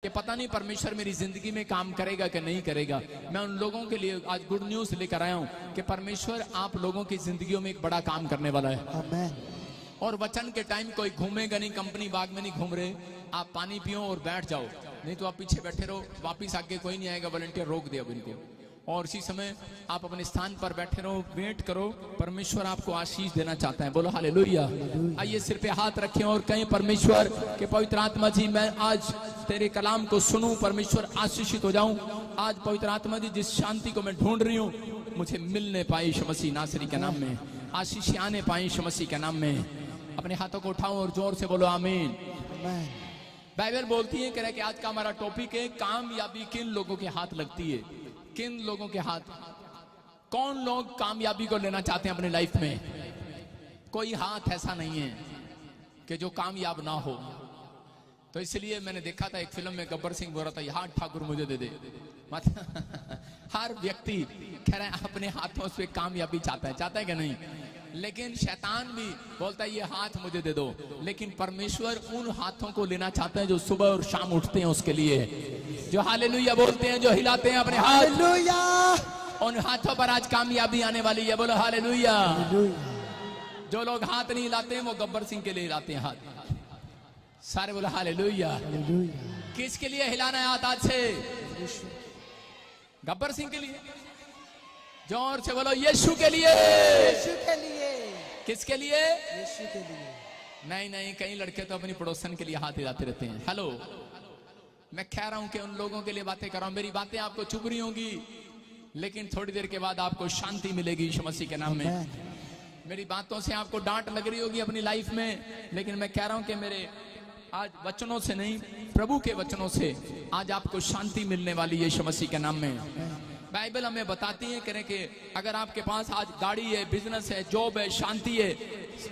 कि पता नहीं परमेश्वर मेरी जिंदगी में काम करेगा कि नहीं करेगा। मैं उन लोगों के लिए आज गुड न्यूज लेकर आया हूं कि परमेश्वर आप लोगों की जिंदगियों में एक बड़ा काम करने वाला है। आमेन। और वचन के टाइम कोई घूमेगा नहीं, कंपनी बाग में नहीं घूम रहे, आप पानी पियो और बैठ जाओ, नहीं तो आप पीछे बैठे रहो, वापिस आगे कोई नहीं आएगा, वॉलंटियर रोक दे अब इनको। और इसी समय आप अपने स्थान पर बैठे रहो, वेट करो, परमेश्वर आपको आशीष देना चाहता है। बोलो हालेलुया। आइए सिर पे हाथ रखें और कहें परमेश्वर के पवित्र आत्मा जी मैं आज तेरे कलाम को सुनूं, परमेश्वर आशीषित हो जाऊं। आज पवित्र आत्मा जी जिस शांति को मैं ढूंढ रही हूं मुझे मिलने पाई यीशु मसीह नासरी के नाम में, आशीष आने पाई यीशु मसीह के नाम में। अपने हाथों को उठाओ और जोर से बोलो आमीन। बाइबल बोलती है कि आज का हमारा टॉपिक है कामयाबी किन लोगों के हाथ लगती है। किन लोगों के हाथ, कौन लोग कामयाबी को लेना चाहते हैं अपने लाइफ में। कोई हाथ ऐसा नहीं है कि जो कामयाब ना हो। तो इसलिए मैंने देखा था एक फिल्म में गब्बर सिंह बोल रहा था, हाथ ठाकुर मुझे दे दे। हर व्यक्ति कह रहा है अपने हाथों से कामयाबी चाहता है कि नहीं। लेकिन शैतान भी बोलता है ये हाथ मुझे दे दो, लेकिन परमेश्वर उन हाथों को लेना चाहता है जो सुबह और शाम उठते हैं उसके लिए, जो हालेलुया बोलते हैं, जो हिलाते हैं अपने हाथ। उन हाथों पर आज कामयाबी आने वाली है। बोलो हालेलुया। जो लोग हाथ नहीं हिलाते हैं वो गब्बर सिंह के लिए हिलाते हैं हाथ। सारे बोलो हालेलुया। किसके लिए हिलाना है हाथ आज से? गब्बर सिंह के लिए। जोर से बोलो यीशु के लिए। यीशु के लिए। किसके लिए? यीशु के लिए। नहीं, कई लड़के तो अपनी पड़ोसन के लिए हाथ हिलाते रहते हैं। हेलो, मैं कह रहा हूं कि उन लोगों के लिए बातें कर रहा हूं। मेरी बातें आपको चुभ रही होंगी, लेकिन थोड़ी देर के बाद आपको शांति मिलेगी यीशु मसीह के नाम में। मेरी बातों से आपको डांट लग रही होगी अपनी लाइफ में, लेकिन मैं कह रहा हूं कि मेरे आज वचनों से नहीं, प्रभु के वचनों से आज आपको शांति मिलने वाली है यीशु मसीह के नाम में। बाइबल हमें बताती है करें कि अगर आपके पास आज गाड़ी है, बिजनेस है, जॉब है, शांति है,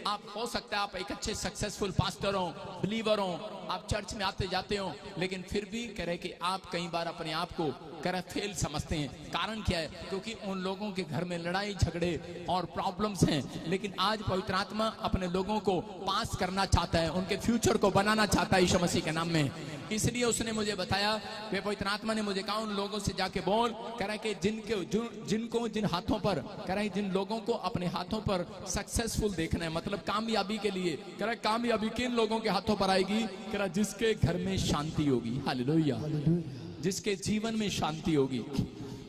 आप हो सकता है आप एक अच्छे सक्सेसफुल पास्टर हो, बिलीवर हो, आप चर्च में आते जाते हो, लेकिन फिर भी कह रहे कि आप कई बार अपने आप को कह रहे फेल समझते हैं। कारण क्या है? क्योंकि उन लोगों के घर में लड़ाई झगड़े और प्रॉब्लम्स हैं। लेकिन आज पवित्र आत्मा अपने लोगों को पास करना चाहता है, उनके फ्यूचर को बनाना चाहता है यीशु मसीह के नाम में। इसलिए उसने मुझे बताया, वे पवित्र आत्मा ने मुझे कहा उन लोगों से जाके बोल, कह रहे कि जिनको जिन हाथों पर, कह रहे जिन लोगों को अपने हाथों पर सक्सेसफुल देखना है, मतलब कामयाबी के लिए, कह रहे कामयाबी किन लोगों के हाथों पर आएगी? कह रहा जिसके घर में शांति होगी। हालेलुया। जिसके जीवन में शांति होगी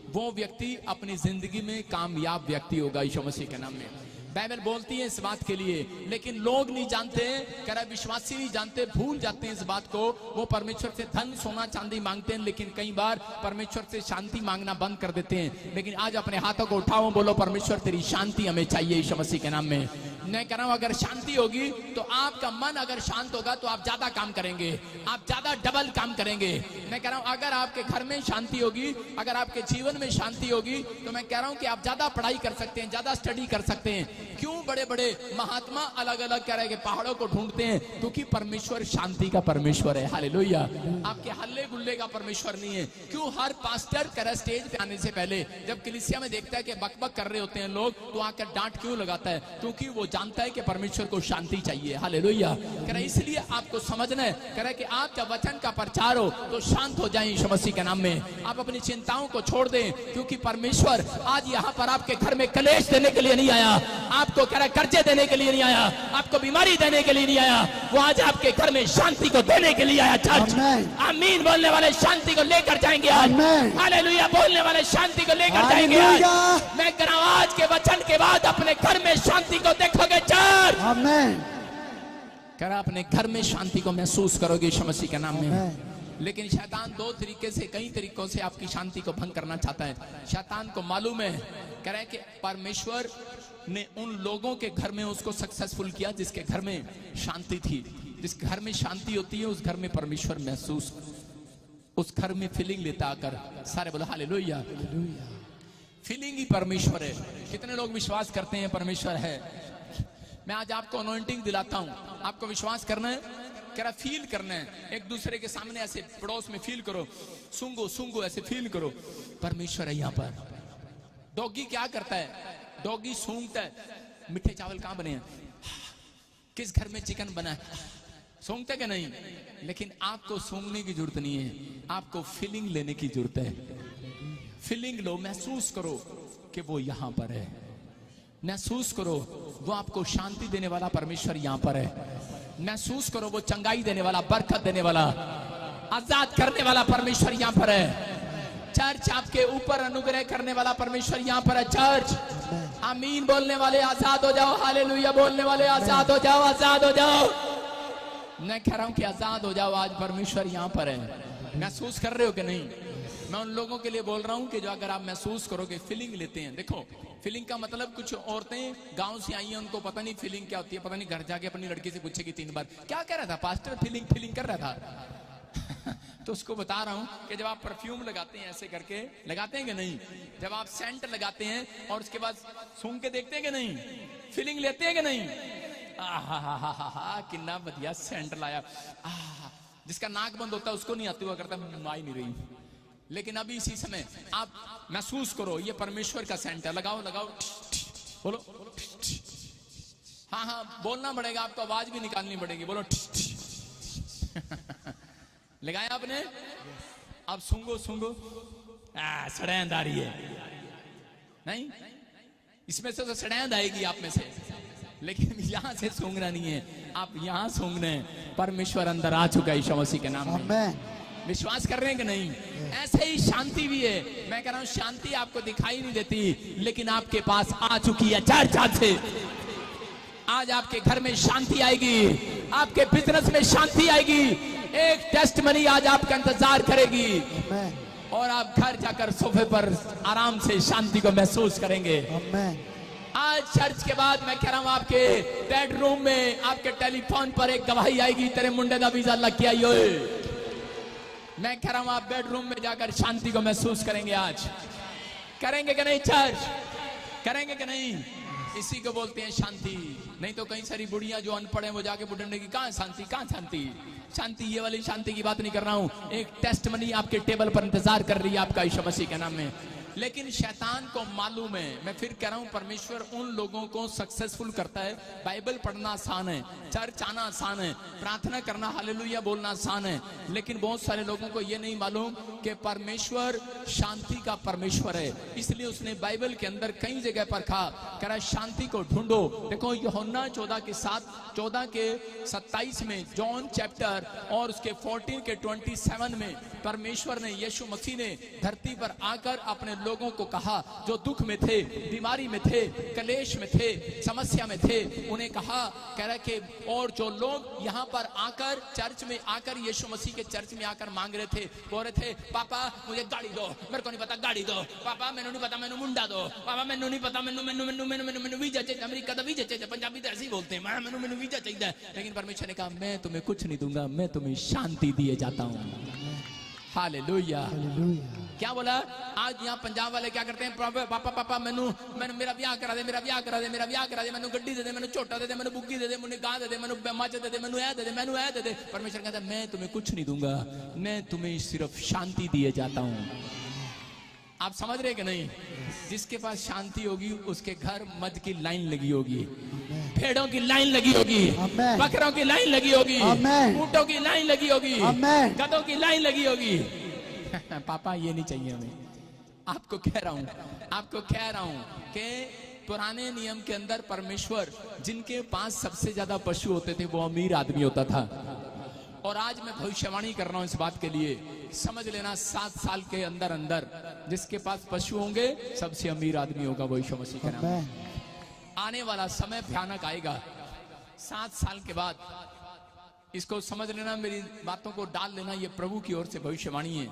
वो व्यक्ति अपनी जिंदगी में कामयाब व्यक्ति होगा यीशु मसीह के नाम में। बाइबल बोलती है इस बात के लिए, लेकिन लोग नहीं जानते, कह रहा विश्वासी नहीं जानते, भूल जाते हैं इस बात को। वो परमेश्वर से धन सोना चांदी मांगते हैं, लेकिन कई बार परमेश्वर से शांति मांगना बंद कर देते हैं। लेकिन आज अपने हाथों को उठाओ, बोलो परमेश्वर तेरी शांति हमें चाहिए यीशु मसीह के नाम में। मैं कह रहा हूं अगर शांति होगी तो आपका मन अगर शांत होगा तो आप ज्यादा काम करेंगे, आप ज्यादा डबल काम करेंगे। मैं कह रहा हूं अगर आपके घर में शांति होगी, अगर आपके जीवन में शांति होगी, तो मैं कह रहा हूं कि आप ज्यादा पढ़ाई कर सकते हैं, ज्यादा स्टडी कर सकते हैं। क्यों बड़े बड़े महात्मा अलग अलग कह रहे हैं पहाड़ों को ढूंढते हैं? क्योंकि परमेश्वर शांति का परमेश्वर है। हालेलुया। आपके हल्ले गुल्ले का परमेश्वर नहीं है। क्यों हर पास्टर कह रहा स्टेज पे आने से पहले जब कलीसिया में देखता है कि बकबक कर रहे होते हैं लोग, तो आकर डांट क्यों लगाता है? क्योंकि वो जानता है कि परमेश्वर को शांति चाहिए। हालेलुया। कह रहा इसलिए आपको समझना है, कह रहा कि आप जब वचन का प्रचार हो तो शांत हो जाएं यीशु मसीह के नाम में। आप अपनी चिंताओं को छोड़ दें, क्योंकि परमेश्वर आज यहाँ पर आपके घर में कलेश देने के लिए नहीं आया, आपको कह रहा कर्जे देने के लिए नहीं आया, आपको बीमारी देने के लिए नहीं आया, वो आज आपके घर में शांति को देने के लिए आया। चर्च आमीन बोलने वाले शांति को लेकर जाएंगे आज। हालेलुया बोलने वाले शांति को लेकर जाएंगे आज। मैं कह रहा हूं आज के वचन के बाद अपने घर में शांति को देखोगे चर्च। आमीन। कह रहा अपने घर में शांति को महसूस करोगे यीशु मसीह के नाम में। लेकिन शैतान दो तरीके से, कई तरीकों से आपकी शांति को भंग करना चाहता है। शैतान को मालूम है, कह रहा है कि परमेश्वर ने उन लोगों के घर में उसको सक्सेसफुल किया जिसके घर में शांति थी। जिस घर में शांति होती है उस घर में परमेश्वर महसूस, उस घर में फीलिंग लेता आकर। सारे बोलो हालेलुया। फीलिंग ही परमेश्वर है। कितने लोग विश्वास करते हैं परमेश्वर है? मैं आज आपको अनॉइंटिंग दिलाता हूं, आपको विश्वास करना है, कह रहा फील करना है। एक दूसरे के सामने ऐसे पड़ोस में फील करो, सूंघो सूंघो ऐसे फील करो परमेश्वर है यहाँ पर। डॉगी क्या करता है? डॉगी सूंघता है, मीठे चावल कहां बने हैं, किस घर में चिकन बना है, सूंघते कि नहीं? लेकिन आपको सूंघने की जरूरत नहीं है, आपको फीलिंग लेने की जरूरत है। फीलिंग लो, महसूस करो कि वो यहां पर है, महसूस करो वो आपको शांति देने वाला परमेश्वर यहां पर है, महसूस करो वो चंगाई देने वाला, बरकत देने वाला, आजाद करने वाला परमेश्वर यहां पर है। चर्च आपके ऊपर अनुग्रह करने वाला परमेश्वर यहां पर है। चर्च आमीन बोलने वाले आजाद हो जाओ, हालेलुया बोलने वाले आजाद हो जाओ, आजाद हो जाओ। मैं कह रहा हूं कि आजाद हो जाओ, आज परमेश्वर यहां पर है। महसूस कर रहे हो कि नहीं? मैं उन लोगों के लिए बोल रहा हूं कि जो अगर आप महसूस करोगे, फीलिंग लेते हैं। देखो फीलिंग का मतलब, कुछ औरतें गांव से आई हैं, उनको पता नहीं फीलिंग क्या होती है, पता नहीं घर जाके अपनी लड़की से पूछेगी 3 बार क्या कह रहा था पास्टर, फीलिंग फीलिंग कर रहा था। तो उसको बता रहा हूं कि जब आप परफ्यूम लगाते हैं, ऐसे करके लगाते हैं कि नहीं, जब आप सेंट लगाते हैं और उसके बाद सूंघ के देखते हैं कि नहीं, फीलिंग लेते हैं कि नहीं, कितना बढ़िया सेंट लाया, जिसका नाक बंद होता है उसको नहीं आती, हुआ करता आ ही नहीं रही। लेकिन अभी इसी समय आप महसूस करो, ये परमेश्वर का सेंट है, लगाओ लगाओ, बोलो, हाँ हाँ बोलना पड़ेगा आपको, आवाज भी निकालनी पड़ेगी, बोलो। लगाया आपने? अब सूंघो सूंघो, सड़ैंद आ रही है नहीं, इसमें से तो सड़ैंद आएगी आप में से, लेकिन यहां से सूंघना नहीं है, आप यहां सूंघने, परमेश्वर अंदर आ चुका है यीशु मसीह के नाम में। विश्वास कर रहे हैं कि नहीं? ऐसे ही शांति भी है। मैं कह रहा हूं शांति आपको दिखाई नहीं देती, लेकिन आपके पास आ चुकी है। चर्च से आज आपके घर में शांति आएगी, आपके बिजनेस में शांति आएगी, एक टेस्टमनी आज आपका इंतजार करेगी और आप घर जाकर सोफे पर आराम से शांति को महसूस करेंगे। आज चर्च के बाद मैं कह रहा हूं आपके बेडरूम में, आपके टेलीफोन पर एक गवाही आएगी, तेरे मुंडे का वीजा लग गया यो। मैं कह रहा हूं आप बेडरूम में जाकर शांति को महसूस करेंगे। आज करेंगे कि नहीं? चर्च करेंगे कि नहीं? इसी को बोलते हैं शांति। नहीं तो कई सारी बुढ़ियां जो अनपढ़ हैं वो जाके बुढ़ने की, कहां शांति, कहां शांति। शांति ये वाली शांति की बात नहीं कर रहा हूं, एक टेस्टमनी आपके टेबल पर इंतजार कर रही है आपका यीशु मसीह के नाम में। लेकिन शैतान को मालूम है, मैं फिर कह रहा हूं, परमेश्वर उन लोगों को सक्सेसफुल करता है। बाइबल पढ़ना आसान है, चर्च आना आसान है, प्रार्थना करना, हालेलुया बोलना आसान है, लेकिन बहुत सारे लोगों को यह नहीं मालूम कि परमेश्वर शांति का परमेश्वर है। इसलिए उसने बाइबल के अंदर कई जगह पर कहा, कह रहा शांति को ढूंढो। देखो यूहन्ना 14 के 27 में, जॉन चैप्टर और उसके 14 के 27 में परमेश्वर ने, यीशु मसीह ने धरती पर आकर अपने लोगों को कहा जो दुख में थे, बीमारी में थे, कलेश में थे, समस्या में थे, उन्हें कहा, कह रहा कि और जो लोग यहाँ पर आकर, चर्च में आकर, यीशु मसीह के चर्च में आकर मांग रहे थे, बोल रहे थे पापा मुझे गाड़ी दो, मेरे को नहीं पता गाड़ी दो, पापा मैंने नहीं पता, मैंने मुंडा दो, पापा मैंने नहीं पता, मैंने वीजा चाहिए, अमेरिका का वीजा चाहिए, पंजाबी तो ऐसे ही बोलते हैं, मैंने वीजा चाहिए। लेकिन परमेश्वर ने कहा मैं तुम्हें कुछ नहीं दूंगा, मैं तुम्हें शांति दिए जाता हूँ। हालेलुया। क्या बोला? आज यहाँ पंजाब वाले क्या करते हैं, पापा पापा मैनू मेरा ब्याह करा दे, मेरा ब्याह करा दे, मेरा ब्याह करा दे, मैनू गड्डी दे दे, मैनू छोटा दे दे, मैनू बुग्गी दे दे, मैनू गां दे दे, मैनू मच दे दे, मैनू ऐ दे दे, मैनू ऐ दे दे। परमेश्वर कहता है मैं तुम्हें कुछ नहीं दूंगा, मैं तुम्हें सिर्फ शांति दिए जाता हूँ। आप समझ रहे कि नहीं? जिसके पास शांति होगी उसके घर मध की लाइन लगी होगी, भेड़ों की लाइन लगी होगी, बकरों की लाइन लगी होगी, ऊंटों की लाइन लगी होगी, गधों की लाइन लगी होगी। पापा ये नहीं चाहिए हमें। आपको कह रहा हूं कि पुराने नियम के अंदर परमेश्वर, जिनके पास सबसे ज्यादा पशु होते थे वो अमीर आदमी होता था। और आज मैं भविष्यवाणी कर रहा हूं इस बात के लिए, समझ लेना 7 साल के अंदर अंदर जिसके पास पशु होंगे सबसे अमीर आदमी होगा वो यीशु मसीह का नाम। आने वाला समय भयानक आएगा 7 साल के बाद। इसको समझ लेना, मेरी बातों को डाल लेना, ये प्रभु की ओर से भविष्यवाणी है।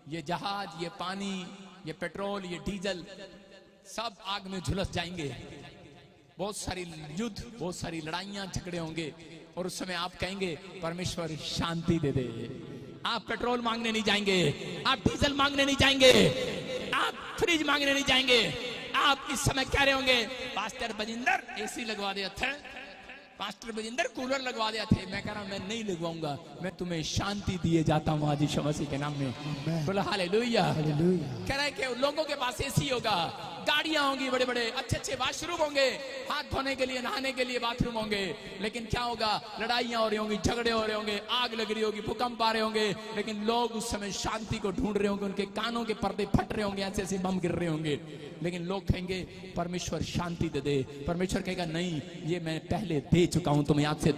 ये जहाज, ये पानी, ये पेट्रोल, ये डीजल सब आग में झुलस जाएंगे। बहुत सारी युद्ध, बहुत सारी लड़ाइयां, झगड़े होंगे और उस समय आप कहेंगे परमेश्वर शांति दे दे। आप पेट्रोल मांगने नहीं जाएंगे, आप डीजल मांगने नहीं जाएंगे, आप फ्रिज मांगने नहीं जाएंगे। आप इस समय कह रहे होंगे पास्टर बजिंदर एसी लगवा दे, अच्छा पास्टर विजेंद्र कूलर लगवा दिया थे, मैं कह रहा हूं मैं नहीं लगवाऊंगा, मैं तुम्हें शांति दिए जाता हूं आज यीशु मसीह के नाम में। बोलो हालेलुया। कह रहा है कि लोगों के पास एसी होगा, गाड़ियां होंगी, बड़े बड़े अच्छे अच्छे वाशरूम होंगे, हाथ धोने के लिए नहाने के लिए बाथरूम होंगे, लेकिन क्या होगा, लड़ाइयां हो रही होंगी, झगड़े हो रहे होंगे, आग लग रही होगी, भूकंप आ रहे होंगे, लेकिन लोग उस समय शांति को ढूंढ रहे होंगे, उनके कानों के पर्दे फट रहे होंगे, ऐसे ऐसे बम गिर रहे होंगे, लेकिन लोग कहेंगे परमेश्वर शांति दे दे। परमेश्वर कहेगा नहीं, ये मैं पहले दे चुका हूं तुम्हें, आज से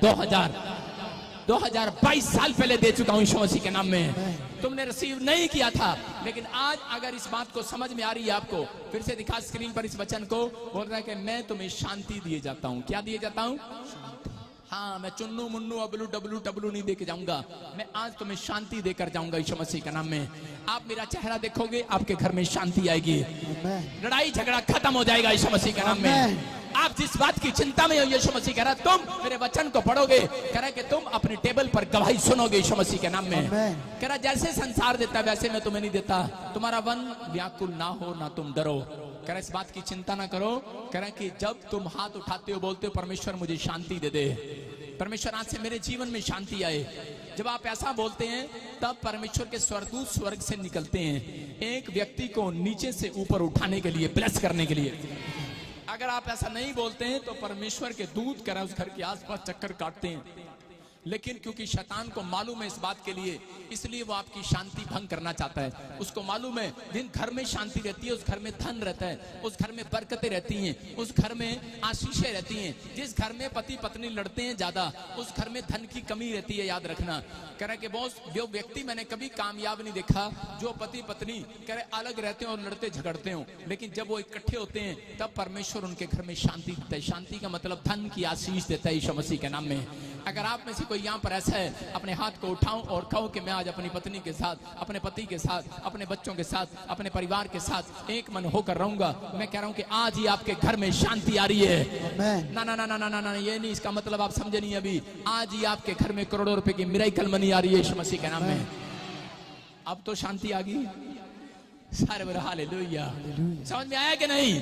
2022 साल पहले दे चुका हूं यीशु मसीह के नाम में, तुमने रिसीव नहीं किया था। लेकिन आज अगर इस बात को समझ में आ रही है आपको, फिर से दिखा स्क्रीन पर इस वचन को, बोल रहा है कि मैं तुम्हें शांति दिए जाता हूं। क्या दिए जाता हूं? हाँ, मैं चुन्नू मुन्नू अबलू डबलू टबलू नहीं देके जाऊंगा, मैं आज तुम्हें शांति देकर जाऊंगा यीशु मसीह के नाम में। आप मेरा चेहरा देखोगे, आपके घर में शांति आएगी, लड़ाई झगड़ा खत्म हो जाएगा यीशु मसीह के नाम में। आप जिस बात की चिंता में हो, यीशु मसीह कह रहा है तुम मेरे वचन को पढ़ोगे, कह रहा है कि तुम अपने टेबल पर गवाही सुनोगे यीशु मसीह के नाम में। कह रहा जैसे संसार देता वैसे मैं तुम्हें नहीं देता, तुम्हारा मन व्याकुल ना हो, ना तुम डरो। कह रहा इस बात की चिंता ना करो। कह रहा कि जब तुम हाथ उठाते हो, बोलते हो परमेश्वर मुझे शांति दे दे, परमेश्वर आज से मेरे जीवन में शांति आए, जब आप ऐसा बोलते हैं तब परमेश्वर के स्वर्गदूत स्वर्ग से निकलते हैं एक व्यक्ति को नीचे से ऊपर उठाने के लिए, ब्लेस करने के लिए। अगर आप ऐसा नहीं बोलते हैं तो परमेश्वर के दूत करा उस घर के आसपास चक्कर काटते हैं, लेकिन क्योंकि शैतान को मालूम है इस बात के लिए, इसलिए वो आपकी शांति भंग करना चाहता है। उसको मालूम है जिन घर में शांति रहती है उस घर में धन रहता है, उस घर में बरकतें रहती हैं, उस घर में आशीषें रहती हैं। जिस घर में पति पत्नी लड़ते हैं ज्यादा, उस घर में धन की कमी रहती है, याद रखना। कह रहे कि बॉस जो व्यक्ति मैंने कभी कामयाब नहीं देखा, जो पति पत्नी कह रहे अलग रहते हैं और लड़ते झगड़ते हो, लेकिन जब वो इकट्ठे होते हैं तब परमेश्वर उनके घर में शांति देता है। शांति का मतलब धन की आशीष देता है यीशु मसीह के नाम में। अगर आप में से कोई यहाँ पर ऐसा है, अपने हाथ को उठाओ और कहो कि मैं आज अपनी पत्नी के साथ, अपने पति के साथ, अपने बच्चों के साथ, अपने परिवार के साथ एक मन होकर रहूंगा। मैं कह रहा हूँ कि आज ही आपके घर में शांति आ रही है। ना ना ना ना ना ना ना, ये नहीं, इसका मतलब आप समझे नहीं अभी। आज ही आपके घर में करोड़ों रुपए की मिराकल मनी आ रही है यीशु मसीह के नाम में। अब तो शांति आ गई, सारे बोलो हालेलुया। समझ में आया कि नहीं?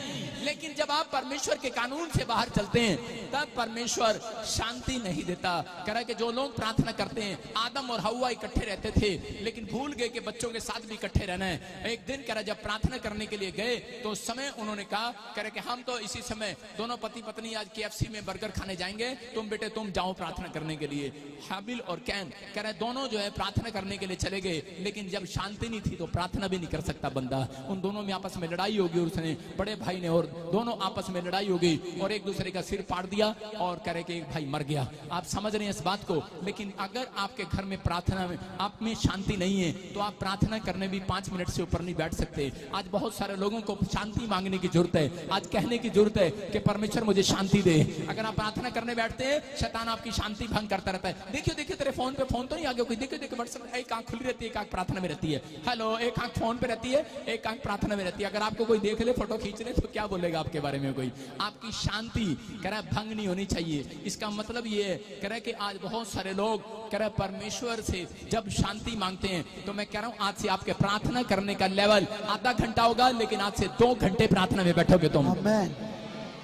लेकिन जब आप परमेश्वर के कानून से बाहर चलते हैं तब परमेश्वर शांति नहीं देता। कह रहा है कि जो लोग प्रार्थना करते हैं, आदम और हव्वा इकट्ठे रहते थे लेकिन भूल गए कि बच्चों के साथ भी इकट्ठे रहना है। एक दिन कह रहा जब प्रार्थना करने के लिए गए तो उस समय उन्होंने कहा, कह रहे कि हम तो इसी समय दोनों पति पत्नी आज KFC में बर्गर खाने जाएंगे, तुम बेटे तुम जाओ प्रार्थना करने के लिए। हाबिल और कैन कह रहे दोनों जो है प्रार्थना करने के लिए चले गए, लेकिन जब शांति नहीं थी तो प्रार्थना भी नहीं कर सकता बंदा। उन दोनों में आपस में लड़ाई होगी और उसने बड़े भाई ने, और दोनों आपस में लड़ाई हो गई और एक दूसरे का सिर फाड़ दिया और कह रहे कि एक भाई मर गया। आप समझ रहे हैं इस बात को? लेकिन अगर आपके घर में प्रार्थना में आप में शांति नहीं है तो आप प्रार्थना करने भी 5 मिनट से ऊपर नहीं बैठ सकते। आज बहुत सारे लोगों को शांति मांगने की जरूरत है, आज कहने की जरूरत है कि परमेश्वर मुझे शांति दे। अगर आप प्रार्थना करने बैठते हैं, शैतान आपकी शांति भंग करता रहता है। देखियो देखियो तेरे फोन पे फोन तो नहीं आ गया कोई, देखियो देखियो व्हाट्सएप, एक आंख खुली रहती है, एक आंख प्रार्थना में रहती है। हेलो, एक आंख फोन पे रहती है, एक आंख प्रार्थना में रहती है। अगर आपको कोई देख ले, फोटो खींच ले, तो क्या बोलेगा आपके बारे में कोई? आपकी शांति कह रहा है भंग नहीं होनी चाहिए। इसका मतलब ये है, कह रहा है कि आज बहुत सारे लोग कह रहा है परमेश्वर से जब शांति मांगते हैं, तो मैं कह रहा हूं आज से आपके प्रार्थना करने का लेवल आधा घंटा होगा, लेकिन आज से 2 घंटे प्रार्थना में बैठोगे तुम।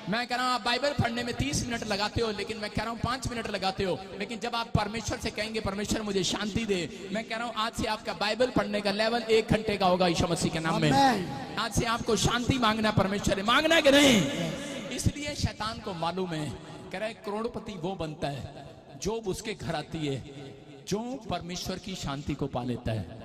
मैं कह रहा हूं आप बाइबल पढ़ने में 30 मिनट लगाते हो, लेकिन मैं कह रहा हूं 5 मिनट लगाते हो, लेकिन जब आप परमेश्वर से कहेंगे परमेश्वर मुझे शांति दे, मैं कह रहा हूं आज से आपका बाइबल पढ़ने का लेवल 1 घंटे का होगा यीशु मसीह के नाम में। आज से आपको शांति मांगना, परमेश्वर से मांगना है कि नहीं? इसलिए शैतान को मालूम है, कह रहा है करोड़पति वो बनता है जो उसके घर आती है, जो परमेश्वर की शांति को पा लेता है।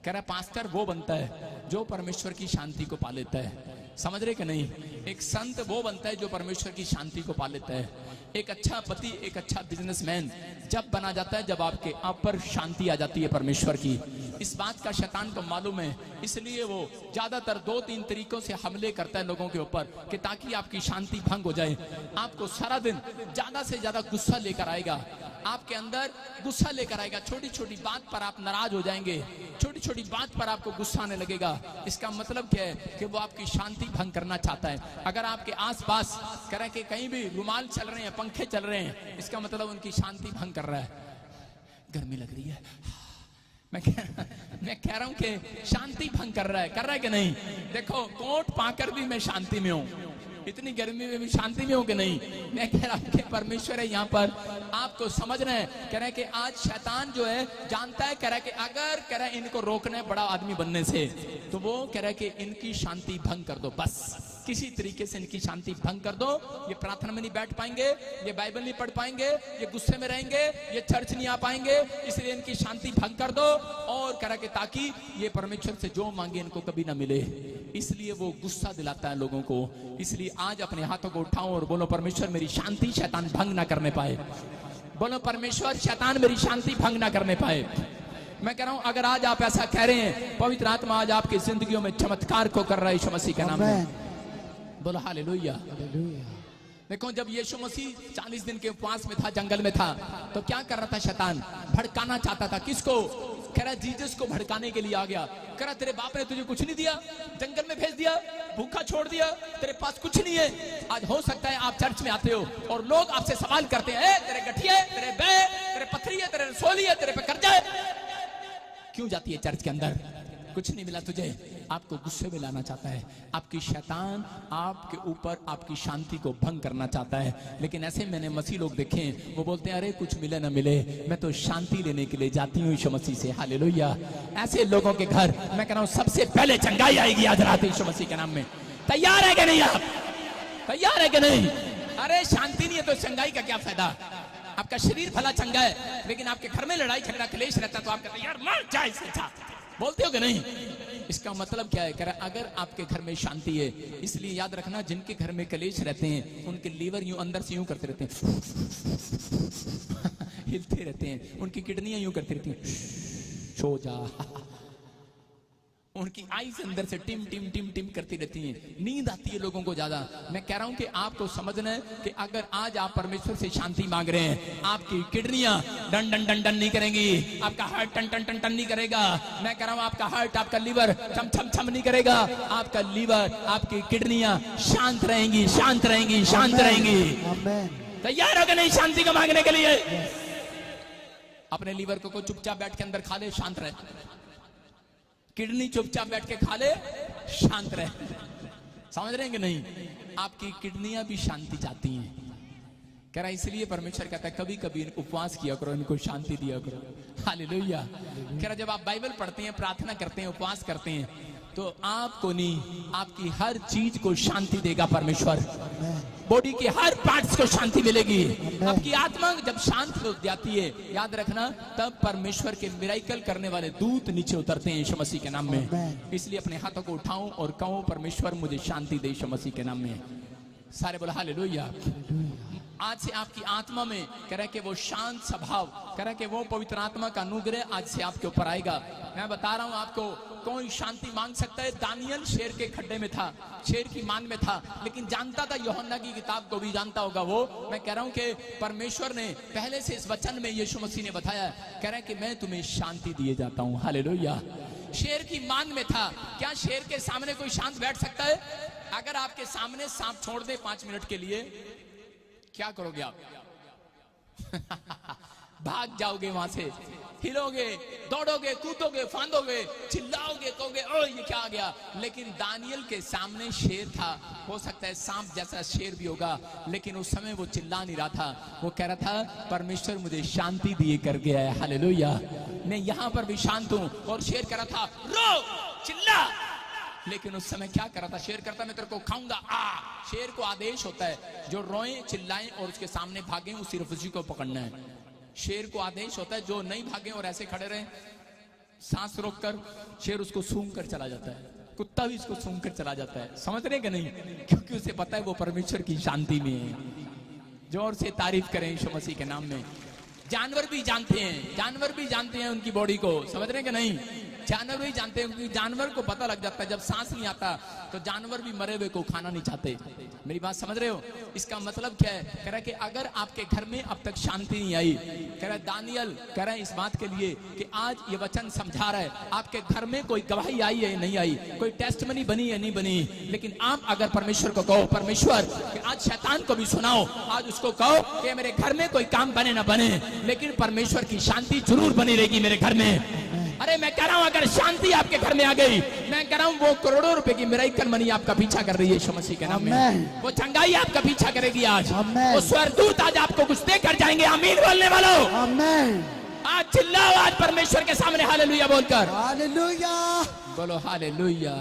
कह रहा है पास्टर वो बनता है जो परमेश्वर की शांति को पा लेता है। समझ रहे कि नहीं? एक संत वो बनता है जो परमेश्वर की शांति को पा लेता है। एक अच्छा पति, एक अच्छा बिजनेसमैन जब बना जाता है जब आपके आप पर शांति आ जाती है परमेश्वर की। इस बात का शैतान को मालूम है, इसलिए वो ज्यादातर 2-3 तरीकों से हमले करता है लोगों के ऊपर कि ताकि आपकी शांति भंग हो जाए। आपको सारा दिन ज्यादा से ज्यादा गुस्सा लेकर आएगा, आपके अंदर गुस्सा लेकर आएगा। छोटी छोटी बात पर आप नाराज हो जाएंगे, छोटी छोटी बात पर आपको गुस्सा आने लगेगा। इसका मतलब क्या है कि वो आपकी शांति भंग करना चाहता है। अगर आपके आसपास कह रहे कि कहीं भी रुमाल चल रहे हैं, पंखे चल रहे हैं, इसका मतलब उनकी शांति भंग कर रहा है। गर्मी लग रही है, मैं कह रहा हूं कि शांति भंग कर रहा है कि नहीं? देखो कोट पाकर भी मैं शांति में हूं, इतनी गर्मी में भी शांति में हो कि नहीं? मैं कह रहा हूं कि परमेश्वर है यहाँ पर, आपको समझना है। कह रहा है कि आज शैतान जो है जानता है, कह रहा है कि अगर कह रहा है इनको रोकना है बड़ा आदमी बनने से, तो वो कह रहा है कि इनकी शांति भंग कर दो, बस किसी तरीके से इनकी शांति भंग कर दो। ये प्रार्थना में नहीं बैठ पाएंगे, ये बाइबल नहीं पढ़ पाएंगे, ये गुस्से में रहेंगे, ये चर्च नहीं आ पाएंगे, इसलिए इनकी शांति भंग कर दो। और कह रहा कि ताकि ये परमेश्वर से जो मांगे इनको कभी ना मिले, इसलिए वो गुस्सा दिलाता है लोगों को। इसलिए आज अपने हाथों को उठाओ और बोलो, परमेश्वर मेरी शांति शैतान भंग ना करने पाए। बोलो, परमेश्वर शैतान मेरी शांति भंग ना करने पाए। मैं कह रहा हूं, अगर आज आप ऐसा कह रहे हैं, पवित्र आत्मा आज आपकी जिंदगियों में चमत्कार को कर रहा है यीशु मसीह के नाम में। बोलो हालेलुया। देखो, जब यीशु मसीह 40 दिन के उपवास में था, जंगल में था, तो क्या कर रहा था शैतान? भड़काना चाहता था। किसको? कह रहा जीसस को भड़काने के लिए आ गया। कह रहा तेरे बाप ने तुझे कुछ नहीं दिया, जंगल में भेज दिया, भूखा छोड़ दिया, तेरे पास कुछ नहीं है। आज हो सकता है आप चर्च में आते हो और लोग आपसे सवाल करते हैं, तेरे गठिए, तेरे बे, तेरे पथरी है, तेरे रसोली है, तेरे पे कर्जा है, क्यों जाती है चर्च के अंदर? कुछ नहीं मिला तुझे। आपको गुस्से में लाना चाहता है। आपकी शैतान आपके ऊपर आपकी शांति को भंग करना चाहता है। लेकिन ऐसे मैंने मसीह लोग देखे हैं, वो बोलते हैं अरे कुछ मिले ना मिले, मैं तो शांति लेने के लिए जाती हूँ यीशु मसीह से। हालेलुया। ऐसे लोगों के घर मैं कह रहा हूँ सबसे पहले चंगाई आएगी आज रात यीशु मसीह के नाम में। तैयार है कि नहीं? आप तैयार है कि नहीं? अरे शांति नहीं है तो चंगाई का क्या फायदा? आपका शरीर भला चंगा है, लेकिन आपके घर में लड़ाई झगड़ा क्लेश रहता तो आप कहते यार मर जाए इससे अच्छा। बोलते हो कि नहीं? इसका मतलब क्या है? कह रहा अगर आपके घर में शांति है, इसलिए याद रखना जिनके घर में कलेश रहते हैं उनके लीवर यूं अंदर से यूं करते रहते हैं हिलते रहते हैं, उनकी किडनियां यूं करती रहती हैं सो जा, उनकी आईज अंदर से टिम टिम टिम टिम करती रहती हैं, नींद आती है लोगों को ज्यादा। मैं कह रहा हूं कि आपको समझना है कि अगर आज आप परमेश्वर से शांति मांग रहे हैं, आपकी किडनियां डन डन डन डन नहीं करेंगी, आपका हार्ट टन टन टन टन नहीं करेगा। मैं कह रहा हूं आपका हार्ट, आपका लीवर छम छम छम नहीं करेगा। आपका लीवर, आपकी किडनियां शांत रहेंगी, शांत रहेंगी, शांत रहेंगी। तैयार हो गए नहीं शांति को मांगने के लिए? अपने लीवर को चुपचाप बैठ के अंदर खा ले, शांत रहे। किडनी चुपचाप बैठ के खा ले, शांत रहे। समझ रहे हैं कि नहीं? आपकी किडनियां भी शांति चाहती हैं। कह रहा इसलिए परमेश्वर कहता है कभी कभी उपवास किया करो, इनको शांति दिया करो। हालेलुया। कह रहा जब आप बाइबल पढ़ते हैं, प्रार्थना करते हैं, उपवास करते हैं, तो आपको नहीं, आपकी हर चीज को शांति देगा परमेश्वर। बॉडी के हर पार्ट्स को शांति मिलेगी। आपकी आत्मा जब शांत हो जाती है, याद रखना, तब परमेश्वर के मिराइकल करने वाले दूत नीचे उतरते हैं यीशु मसीह के नाम में। इसलिए अपने हाथों को उठाओ और कहो परमेश्वर मुझे शांति दे यीशु मसीह के नाम में। सारे बोला हालेलुया। आज से आपकी आत्मा में कह रहा है कि वो शांत स्वभाव, कह रहा है कि वो पवित्र आत्मा का अनुग्रह आज से आपके ऊपर आएगा। मैं बता रहा हूं आपको, कोई शांति मांग सकता है। दानियल शेर के खड्डे में था, शेर की मान में था, लेकिन जानता था, यूहन्ना की किताब को भी जानता होगा वो। मैं कह रहा हूं कि परमेश्वर ने पहले से इस वचन में यीशु मसीह ने बताया, कह रहा है कि मैं तुम्हें शांति दिए जाता हूं। हालेलुया। शेर की मान में था। क्या शेर के सामने कोई शांत बैठ सकता है? अगर आपके सामने सांप छोड़ दे 5 मिनट के लिए, क्या करोगे आप? भाग जाओगे वहां से, हिलोगे, दौड़ोगे, कूदोगे, फांदोगे, चिल्लाओगे, कहोगे ओ ये क्या आ गया। लेकिन दानियल के सामने शेर था। हो सकता है सांप जैसा शेर भी होगा, लेकिन उस समय वो चिल्ला नहीं रहा था। वो कह रहा था परमेश्वर मुझे शांति दिए कर गया है। हालेलुया। मैं यहां पर भी शांत हूं। और शेर कह रहा था रो, चिल्ला, लेकिन उस समय क्या कर रहा था? शेर करता मैं तेरे को खाऊंगा। शेर को आदेश होता है जो रोए, चिल्लाएं और उसके सामने भागे, सिर्फ उसी को पकड़ना है। शेर को आदेश होता है जो नहीं भागे और ऐसे खड़े रहे, सांस रोककर, शेर उसको सूंघ कर चला जाता है। कुत्ता भी इसको सूंघ कर चला जाता है। समझ रहे कि नहीं? क्योंकि उसे पता है वो परमेश्वर की शांति में है। जोर से तारीफ करें यीशु मसीह के नाम में। जानवर भी जानते हैं, जानवर भी जानते हैं उनकी बॉडी को। समझ रहे कि नहीं? जानवर भी जानते हैं, क्योंकि जानवर को पता लग जाता है जब सांस नहीं आता तो जानवर भी मरे हुए को खाना नहीं चाहते। मेरी बात समझ रहे हो? इसका मतलब क्या है? कह रहा है कि अगर आपके घर में अब तक शांति नहीं आई, कह रहा है दानियल कह रहा है इस बात के लिए कि आज ये वचन समझा रहा है, आपके घर में कोई गवाही आई है नहीं आई, कोई टेस्टमनी बनी है नहीं बनी, लेकिन आप अगर परमेश्वर को कहो परमेश्वर कि आज शैतान को भी सुनाओ, आज उसको कहो कि मेरे घर में कोई काम बने ना बने, लेकिन परमेश्वर की शांति जरूर बनी रहेगी मेरे घर में। अरे मैं कह रहा हूं अगर शांति आपके घर में आ गई, मैं कह रहा हूं वो करोड़ों रुपए की मिरेकल मनी आपका पीछा कर रही है यीशु मसीह के नाम में। वो चंगाई आपका पीछा करेगी आज। वो स्वर्गदूत आज आपको कुछ देकर जाएंगे। आमीन बोलने वालों, आमीन। आज चिल्लाओ आज परमेश्वर के सामने हालेलुया बोलकर। हालेलुया बोलो हालेलुया।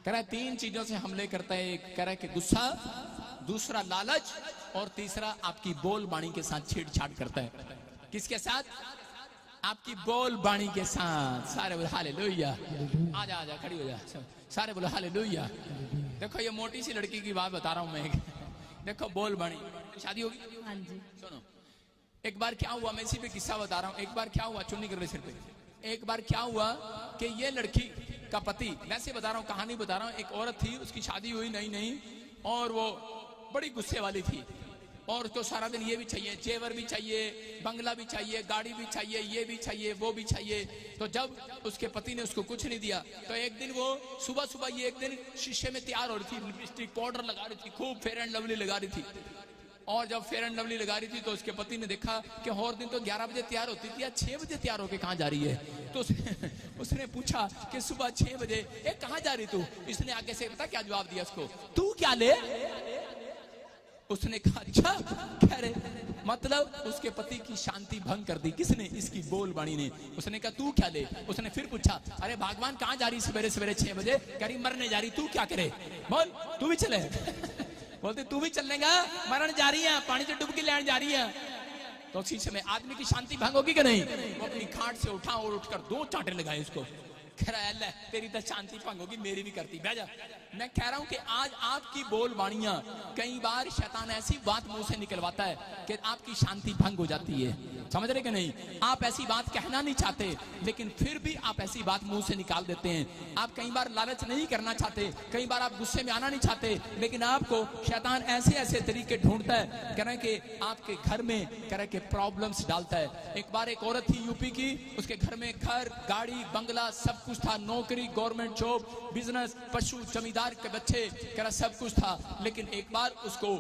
कह रहा है 3 चीजों से हमले करता है। एक कह रहा है कि गुस्सा, दूसरा लालच, और तीसरा आपकी बोल बाणी के साथ छेड़छाड़ करता है। किसके साथ? आपकी बोल बाणी के साथ। सारे बोलो हालेलुया। आजा आजा खड़ी हो जा। सारे बोलो हालेलुया। देखो ये मोटी सी लड़की की बात बता रहा हूं मैं। देखो बोल बाणी, शादी होगी? हाँ जी। सुनो, एक बार क्या हुआ, मैं इसी पे किस्सा बता रहा हूं। एक बार क्या हुआ, चुन्नी कर रहे सिर पे। एक बार क्या हुआ कि ये लड़की का पति, वैसे बता रहा हूं, कहानी बता रहा हूं। एक औरत थी, उसकी शादी हुई नहीं, और वो बड़ी गुस्से वाली थी। और तो सारा दिन ये भी चाहिए, जेवर भी चाहिए, बंगला भी चाहिए, गाड़ी भी चाहिए, ये भी चाहिए, वो भी चाहिए। तो जब उसके पति ने उसको कुछ नहीं दिया, तो एक दिन वो सुबह सुबह ये एक दिन शीशे में तैयार हो रही थी, लिपस्टिक पाउडर लगा रही थी, खूब फेयर एंड लवली लगा रही थी। और जब फेयर एंड लवली लगा रही थी तो उसके पति ने देखा कि हर दिन तो 11 बजे तैयार होती थी, आज 6 बजे तैयार होके कहाँ जा रही है। तो उसने पूछा कि सुबह 6 बजे कहाँ जा रही तू? इसने आगे से पता क्या जवाब दिया उसको? तू क्या ले? उसने कहा अच्छा, कह रहे मतलब उसके पति की शांति भंग कर दी। किसने? इसकी बोल बाणी ने। उसने कहा तू क्या ले? उसने फिर पूछा अरे भगवान कहाँ जा रही सवेरे सवेरे 6 बजे? कह रही मरने जा रही। तू क्या करे? बोल तू भी चले। बोलते तू भी चलेगा? मरण जा रही है, पानी से डुबकी लेने जा रही है। तो उसी समय आदमी की शांति भंग होगी कि नहीं? वो अपनी खाट से उठा और उठकर 2 चांटे लगाए उसको। कह रहा है तेरी तो शांति भंग होगी, मेरी भी करती, बह जा। मैं कह रहा हूं कि आज आपकी बोल बाणियां, कई बार शैतान ऐसी बात मुंह से निकलवाता है कि आपकी शांति भंग हो जाती है। समझ रहे कि नहीं? आप ऐसी बात कहना नहीं चाहते, लेकिन फिर भी आप ऐसी बात मुंह से निकाल देते हैं। आप कई बार लालच नहीं करना चाहते, कई बार आप गुस्से में आना नहीं चाहते, लेकिन आपको शैतान ऐसे ऐसे तरीके ढूंढता है, कह रहे कि आपके घर में कह रहे कि प्रॉब्लम्स डालता है। एक बार एक औरत थी यूपी की, उसके घर में घर, गाड़ी, बंगला सब कुछ था, नौकरी, गवर्नमेंट जॉब, बिजनेस, पशु, जमींदार के बच्चे, कह रहा सब कुछ था। लेकिन एक बार उसको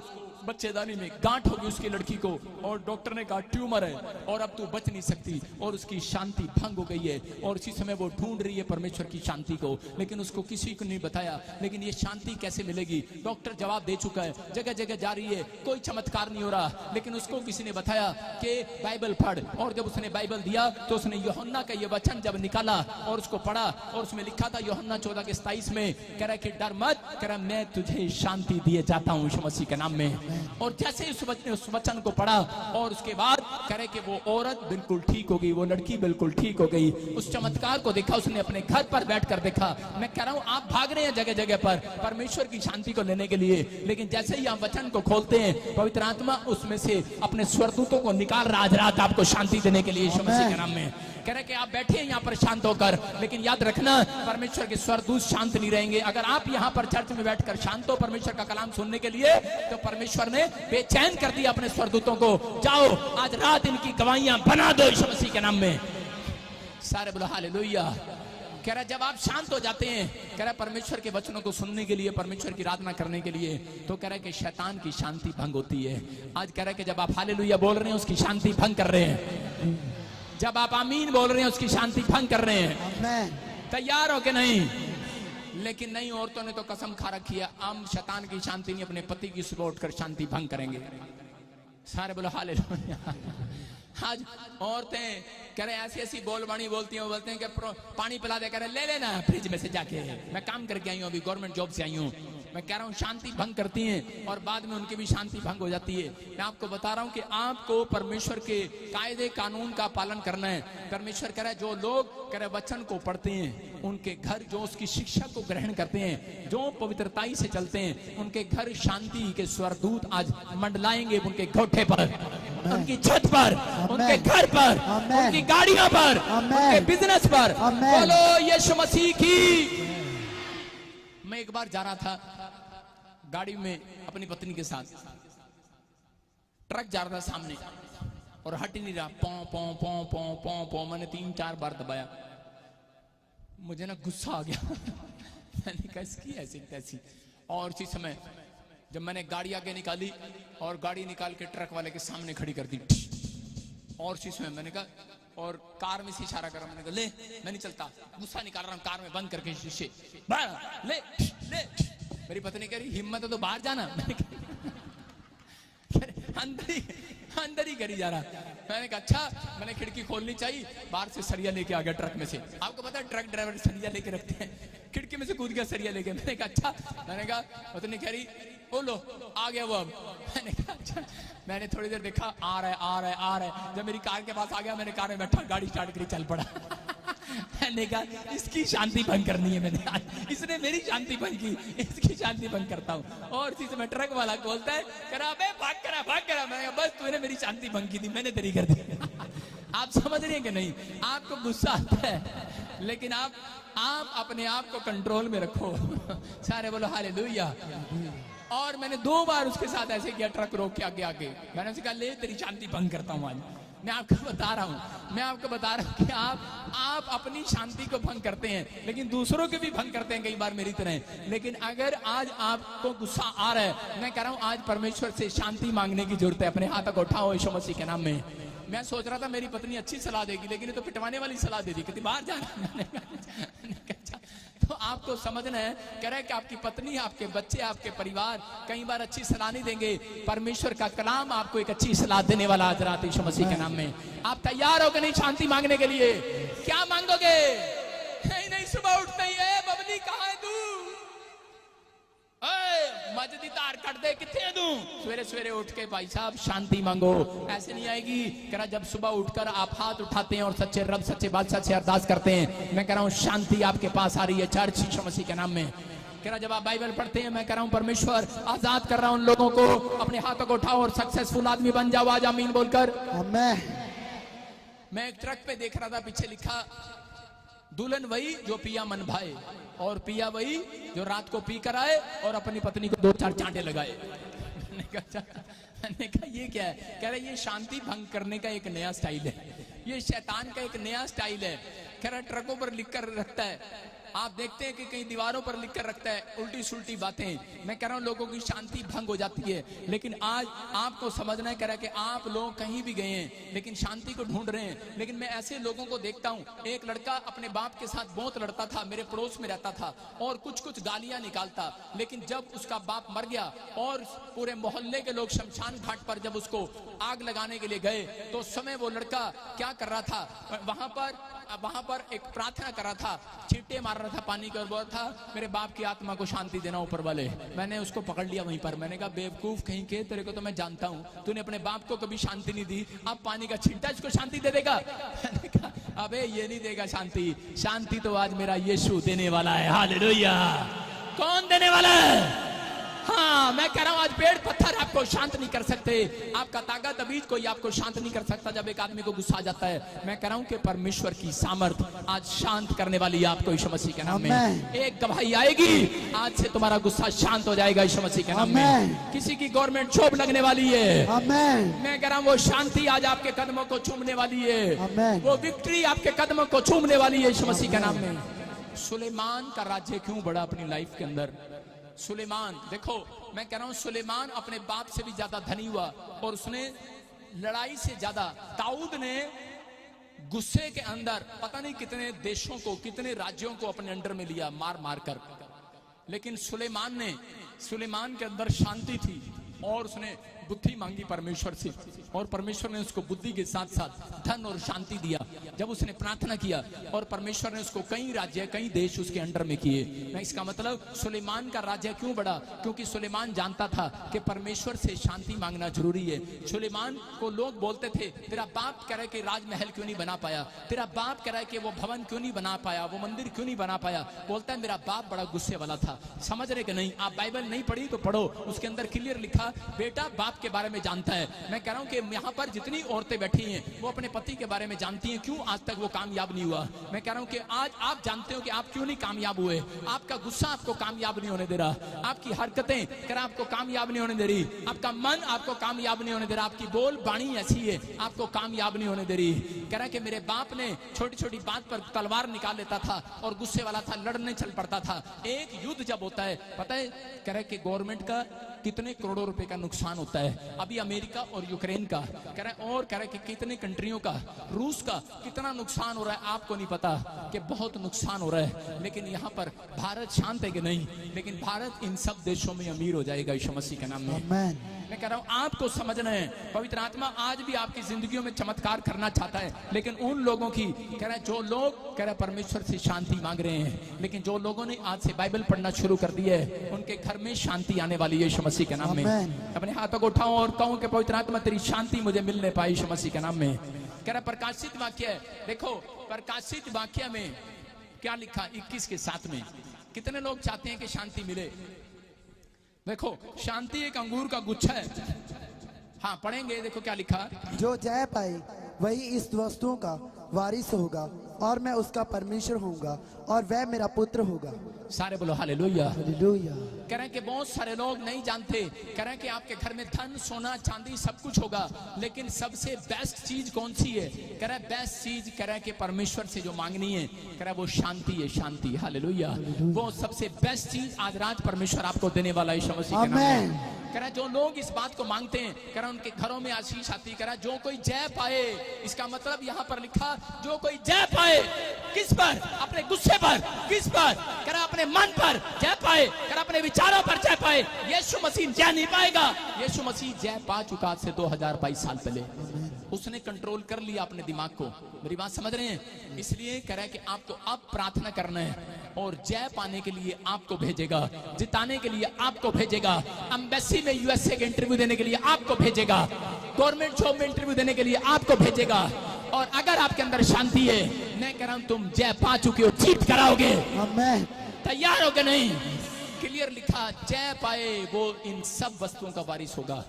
बच्चेदानी में गांठ हो गई उसकी लड़की को, और डॉक्टर ने कहा ट्यूमर है और अब तू बच नहीं सकती, और उसकी शांति भंग हो गई है। और इसी समय वो ढूंढ रही है परमेश्वर की शांति को, लेकिन उसको किसी को नहीं बताया। लेकिन ये शांति कैसे मिलेगी? डॉक्टर जवाब दे चुका है, जगह जगह जा रही है, कोई चमत्कार नहीं हो रहा, लेकिन उसको किसी ने बताया कि बाइबल पढ़। और जब उसने बाइबल दिया तो उसने यूहन्ना का ये वचन जब निकाला और उसको पढ़ा, और उसमें लिखा था यूहन्ना 14:27 में, कह रहा है कि डर मत, कह रहा मैं तुझे शांति दिए जाता हूं यीशु मसीह के नाम में। और जैसे उस वचन को पढ़ा, और उसके बाद कह रहे कि वो औरत बिल्कुल ठीक हो गई, वो लड़की बिल्कुल ठीक हो गई। उस चमत्कार को देखा उसने अपने घर पर बैठकर देखा। मैं कह रहा हूं आप भाग रहे हैं जगह जगह पर परमेश्वर की शांति को लेने के लिए, लेकिन जैसे ही आप वचन को खोलते हैं, पवित्र आत्मा उसमें से अपने स्वर्गदूतों को निकाल रहा आज रात आपको शांति देने के लिए यीशु मसीह के नाम में। कह रहे कि आप बैठे हैं यहाँ पर शांत होकर, लेकिन याद रखना परमेश्वर के स्वर्गदूत शांत नहीं रहेंगे। अगर आप यहाँ पर चर्च में बैठकर शांत हो परमेश्वर का कलाम सुनने के लिए, तो परमेश्वर ने बेचैन कर दिया अपने स्वर्गदूतों को। जाओ आज रात इनकी गवाहियां बना दो यीशु मसीह के नाम में। सारे बोलो हालेलुया। कह रहा जब आप शांत हो जाते हैं, कह रहा परमेश्वर के वचनों को सुनने के लिए, परमेश्वर की आराधना करने के लिए, तो कह रहा है कि शैतान की शांति भंग होती है। आज कह रहा है कि जब आप हालेलुया बोल रहे हैं उसकी शांति भंग कर रहे हैं, जब आप आमीन बोल रहे हैं उसकी शांति भंग कर रहे हैं। तैयार हो कि नहीं? लेकिन नहीं, औरतों ने तो कसम खा रखी है, हम शैतान की शांति नहीं, अपने पति की सुबह उठकर शांति भंग करेंगे। सारे बोलो हालेलुया। आज औरतें कह रहे ऐसी ऐसी बोलबाणी बोलती हैं, बोलते हैं कि पानी पिला दे, कह रहे ले लेना फ्रिज में से जाके, मैं काम करके आई हूँ, अभी गवर्नमेंट जॉब से आई हूँ। मैं कह रहा हूँ शांति भंग करती हैं, और बाद में उनकी भी शांति भंग हो जाती है। मैं आपको बता रहा हूँ कि आपको परमेश्वर के कायदे कानून का पालन करना है। परमेश्वर कह रहा है जो लोग कह रहे वचन को पढ़ते हैं, उनके घर जो उसकी शिक्षा को ग्रहण करते हैं, जो पवित्रताई से चलते हैं, उनके घर शांति के स्वर्गदूत आज मंडलाएंगे। उनके कोठे पर, उनकी छत पर, उनके घर पर, उनकी गाड़ियों पर, उनके बिजनेस पर। बोलो यीशु मसीह की। मैं एक बार जा रहा था गाड़ी में अपनी पत्नी के साथ, ट्रक जा रहा था सामने और हट ही नहीं रहा, पौ पौ पौ पौ पौ पौ। मैंने 3-4 बार दबाया, मुझे ना गुस्सा आ गया। मैंने कहा इसकी ऐसी तैसी। और इसी समय जब मैंने गाड़ी आगे निकाली और गाड़ी निकाल के ट्रक वाले के सामने खड़ी कर दी, और इसी समय मैंने कहा और कार में से इशारा करा, मैंने कहा ले मैं नहीं चलता, गुस्सा निकाल रहा हूँ कार में बंद करके शीशे, ले ले। मेरी पत्नी कह रही हिम्मत है तो बाहर जाना, मैंने कहा अंदर ही करी जा रहा। मैंने कहा अच्छा, मैंने खिड़की खोलनी चाहिए, बाहर से सरिया लेके आ गया ट्रक में से। आपको पता है ट्रक ड्राइवर सरिया लेके रखते हैं, खिड़की में से कूद गया सरिया लेके। मैंने कहा अच्छा, मैंने कहा पत्नी कह रही ओ लो आ गया वो। अब मैंने कहा अच्छा, मैंने थोड़ी देर देखा आ रहा है। जब मेरी कार के पास आ गया, मैंने कार में बैठा, गाड़ी स्टार्ट करी, चल पड़ा। मैंने कहा इसकी शांति भंग करनी है, मैंने इसने मेरी शांति भंग की, इसकी शांति भंग करता हूँ। और इसी समय ट्रक वाला बोलता है करा बे भाग करा। मैंने कहा बस तूने मेरी शांति भंग की थी, मैंने तेरी कर दी। आप समझ रहे हैं कि नहीं? आपको गुस्सा आता है, लेकिन आप अपने आप को कंट्रोल में रखो। सारे बोलो हालेलुया। और मैंने 2 बार उसके साथ ऐसे किया, ट्रक रोक के आगे। मैंने उसे कहा ले तेरी शांति भंग करता हूँ आज। मैं आपको बता रहा हूँ कि आप अपनी शांति को भंग करते हैं, लेकिन दूसरों के भी भंग करते हैं कई बार मेरी तरह। लेकिन अगर आज आपको गुस्सा आ रहा है, मैं कह रहा हूँ आज परमेश्वर से शांति मांगने की जरूरत है। अपने हाथ को उठाओ यीशु मसीह के नाम में। मैं सोच रहा था मेरी पत्नी अच्छी सलाह देगी, लेकिन ये तो पिटवाने वाली सलाह दे दी, कहती बाहर जाना। तो आपको समझना है, कह रहा है कि आपकी पत्नी, आपके बच्चे, आपके परिवार कई बार अच्छी सलाह नहीं देंगे। परमेश्वर का कलाम आपको एक अच्छी सलाह देने वाला आज रात यीशु मसीह के नाम में। आप तैयार हो कि नहीं शांति मांगने के लिए? क्या मांगोगे? नहीं सुबह उठते ही बबली कहाँ है तू, मजदी तार कट दे, कितने दूं? सवेरे सवेरे उठ के भाई साहब शांति मांगो। ऐसे नहीं आएगी। कह रहा जब सुबह उठकर आप हाथ उठाते हैं और सच्चे रब सच्चे बादशाह से अरदास करते हैं, मैं कह रहा हूँ शांति आपके पास आ रही है चर्च यीशु मसीह के नाम में। कह रहा जब आप बाइबल पढ़ते हैं, मैं कह रहा हूँ परमेश्वर आजाद कर रहा हूँ उन लोगों को। अपने हाथों को उठाओ और सक्सेसफुल आदमी बन जाओ। आज आमीन बोलकर। मैं एक ट्रक पे देख रहा था, पीछे लिखा दुल्हन वही जो पिया मन भाए, और पिया वही जो रात को पी कर आए और अपनी पत्नी को 2-4 चांटे लगाए। मैंने कहा ये क्या है? कह रहे ये शांति भंग करने का एक नया स्टाइल है, ये शैतान का एक नया स्टाइल है। कह रहा ट्रकों पर लिख कर रखता है, आप देखते हैं कि कई दीवारों पर लिख कर रखता है उल्टी सुल्टी बातें। मैं कह रहा हूं लोगों की शांति भंग हो जाती है। लेकिन आज आपको समझना है, कह रहा है कि आप लोग कहीं भी गए हैं लेकिन शांति को ढूंढ रहे हैं। लेकिन मैं ऐसे लोगों को देखता हूं, एक लड़का अपने बाप के साथ बहुत लड़ता था, मेरे पड़ोस में रहता था और कुछ गालियां निकालता। लेकिन जब उसका बाप मर गया और पूरे मोहल्ले के लोग शमशान घाट पर जब उसको आग लगाने के लिए गए, तो उस समय वो लड़का क्या कर रहा था, वहां पर एक प्रार्थना कर रहा था, छींटे मार रहा था पानी के, और बोल था मेरे बाप की आत्मा को शांति देना ऊपर वाले। मैंने उसको पकड़ लिया वहीं पर। मैंने कहा बेवकूफ कहीं के, तेरे को तो मैं जानता हूं, तूने अपने बाप को कभी शांति नहीं दी, अब पानी का छींटा इसको शांति दे देगा? मैंने कहा अबे ये नहीं देगा शांति, शांति तो आज मेरा यीशु देने वाला है। हालेलुया। कौन देने वाला है? हाँ, मैं कह रहा हूं आज पेड़ पत्थर आपको शांत नहीं कर सकते, आपका ताकत अबीज कोई आपको शांत नहीं कर सकता जब एक आदमी को गुस्सा आ जाता है। मैं कह रहा हूं कि परमेश्वर की सामर्थ आज शांत करने वाली है आपको यीशु मसीह के नाम में। एक गवाही आएगी, आज से तुम्हारा गुस्सा शांत हो जाएगा यीशु मसीह के नाम में। किसी की गवर्नमेंट जॉब लगने वाली है। मैं कह रहा हूं वो शांति आज आपके कदमों को चूमने वाली है, वो विक्ट्री आपके कदमों को चूमने वाली है यीशु मसीह के नाम में। सुलेमान का राज्य क्यों बढ़ा अपनी लाइफ के अंदर? सुलेमान, देखो मैं कह रहा हूं सुलेमान अपने बाप से भी ज्यादा धनी हुआ, और उसने लड़ाई से ज्यादा, दाऊद ने गुस्से के अंदर पता नहीं कितने देशों को, कितने राज्यों को अपने अंडर में लिया मार मार कर। लेकिन सुलेमान के अंदर शांति थी और उसने बुद्धि मांगी परमेश्वर से, और परमेश्वर ने उसको बुद्धि के साथ साथ धन और शांति दिया। जब उसने प्रार्थना किया और परमेश्वर ने उसको कई राज्य, कई देश उसके अंडर में किए। मैं इसका मतलब सुलेमान का राज्य क्यों बढ़ा? क्योंकि सुलेमान जानता था कि परमेश्वर से शांति मांगना जरूरी है। सुलेमान को लोग बोलते थे तेरा बाप कह रहा है कि राजमहल क्यों नहीं बना पाया, तेरा बाप कह रहा है कि वो भवन क्यों नहीं बना पाया, वो मंदिर क्यों नहीं बना पाया। बोलता है मेरा बाप बड़ा गुस्से वाला था। समझ रहे कि नहीं? आप बाइबल नहीं पढ़ी तो पढ़ो, उसके अंदर क्लियर लिखा बेटा बाप के बारे में जानता है। मैं कह रहा हूं कि यहाँ पर जितनी औरतें बैठी हैं वो अपने पति के बारे में जानती हैं, क्यों आज तक वो कामयाब नहीं हुआ। मैं कह रहा हूं कि आज आप जानते हो कि आप क्यों नहीं कामयाब हुए। आपका गुस्सा आपको कामयाब नहीं होने दे रहा, आपकी हरकतें कह रहा आपको कामयाब नहीं होने दे रही, आपका मन आपको कामयाब नहीं होने दे रहा, आपकी बोल बाणी ऐसी है आपको कामयाब नहीं होने दे रही। कह रहा कि मेरे बाप ने छोटी छोटी बात पर तलवार निकाल लेता था और गुस्से वाला था, लड़ने चल पड़ता था। एक युद्ध जब होता है, पता है कह रहा कि गवर्नमेंट का कितने करोड़ों रुपए का नुकसान होता है। है। अभी अमेरिका और यूक्रेन का कह रहा है, और कह रहा है कि कितने कंट्रियों का, रूस का कितना नुकसान हो रहा है आपको नहीं पता कि बहुत नुकसान हो रहा है। लेकिन यहाँ पर भारत शांत है कि नहीं? लेकिन भारत इन सब देशों में अमीर हो जाएगा यीशु मसीह के नाम में। आमेन। मैं कह रहा हूं आपको समझना है, पवित्र आत्मा आज भी आपकी जिंदगियों में चमत्कार करना चाहता है। लेकिन उन लोगों की कह रहा है, जो लोग कह रहा है परमेश्वर से शांति मांग रहे हैं, लेकिन जो लोगों ने आज से बाइबल पढ़ना शुरू कर दिया है, उनके घर में शांति आने वाली है यीशु मसीह के नाम में। अपने हाथों को उठाओ और कहूं कि पवित्र आत्मा तेरी शांति मुझे मिलने पाए यीशु मसीह के नाम में। कह रहा है प्रकाशित वाक्य है, देखो प्रकाशित वाक्य में क्या लिखा 21 के 7 में। कितने लोग चाहते हैं कि शांति मिले? देखो शांति एक अंगूर का गुच्छा है। हाँ पढ़ेंगे, देखो क्या लिखा। जो जय पाए वही इस वस्तुओं का वारिस होगा और मैं उसका परमेश्वर होऊंगा और वह मेरा पुत्र होगा। सारे बोलो हालेलुया। हालेलुया। कह रहे हैं कि बहुत सारे लोग नहीं जानते, कह रहे हैं कि आपके घर में धन सोना चांदी सब कुछ होगा, लेकिन सबसे बेस्ट चीज कौन सी है? कह रहा है बेस्ट चीज, कह रहा है कि परमेश्वर से जो मांगनी है, कह रहा है वो शांति है, शांति। हालेलुया। वो सबसे बेस्ट चीज आज रात परमेश्वर आपको देने वाला है यीशु मसीह के नाम में। कह रहा है जो लोग इस बात को मांगते हैं, कह रहा है उनके घरों में आशीष आती। कह रहा है जो कोई जय पाए, इसका मतलब यहाँ पर लिखा जो कोई जय पाए, किस पर? अपने गुस्से पर। किस पर? कह रहा अपने मन पर जय पाए, कह रहा अपने विचारों पर जय पाए। यीशु मसीह जय नहीं पाएगा। यीशु मसीह जय पा चुका आज से 2022 साल पहले। उसने कंट्रोल कर लिया अपने दिमाग को। मेरी बात समझ रहे हैं? इसलिए कह रहा है कि आपको अब प्रार्थना करना है और जय पाने के लिए आपको भेजेगा, जिताने के लिए आपको भेजेगा, एम्बेसी में यूएसए के इंटरव्यू देने के लिए आपको भेजेगा, गवर्नमेंट जॉब में इंटरव्यू देने के लिए आपको भेजेगा। और अगर आपके अंदर शांति है, मैं कह रहा हूं तुम जय पा चुके हो, जीत कराओगे। आमेन। तैयार हो गए? नहीं? क्लियर लिखा, जय पाए वो इन सब वस्तुओं का वारिस होगा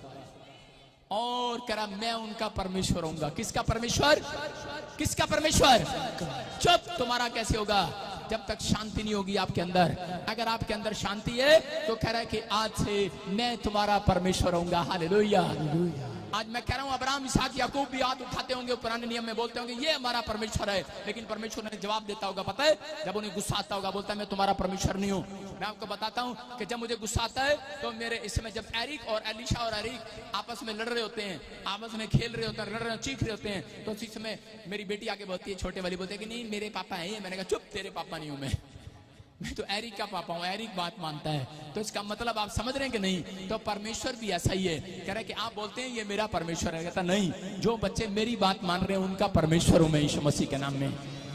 और कह रहा मैं उनका परमेश्वर होऊंगा। किसका परमेश्वर? किसका परमेश्वर? चुप, तुम्हारा कैसे होगा जब तक शांति नहीं होगी आपके अंदर। अगर आपके अंदर शांति है तो कह रहा है कि आज से मैं तुम्हारा परमेश्वर होऊंगा। हालेलुया। आज मैं कह रहा हूं अब्राहम इसहाक याकूब भी हाथ उठाते होंगे, पुराने नियम में बोलते होंगे ये हमारा परमेश्वर है, लेकिन परमेश्वर ने जवाब देता होगा, पता है? जब उन्हें गुस्सा आता होगा बोलता है मैं तुम्हारा परमेश्वर नहीं हूं। मैं आपको बताता हूं कि जब मुझे गुस्सा आता है तो मेरे इस समय जब एरिक और एलिशा और एरिक आपस में लड़ रहे होते हैं, आपस में खेल रहे होते हैं, लड़ रहे चीख रहे होते हैं, तो उसी समय मेरी बेटी आगे बोलती है, छोटे वाली बोलती है कि नहीं मेरे पापा है। मैंने कहा चुप, तेरे पापा नहीं हूं मैं तो एरिक का पापा हूं। एरिक बात मानता है। तो इसका मतलब आप समझ रहे हैं कि नहीं? तो परमेश्वर भी ऐसा ही है। कह रहा है कि आप बोलते हैं ये मेरा परमेश्वर है, कहता नहीं, जो बच्चे मेरी बात मान रहे हैं उनका परमेश्वर हूं मैं यीशु मसीह के नाम में।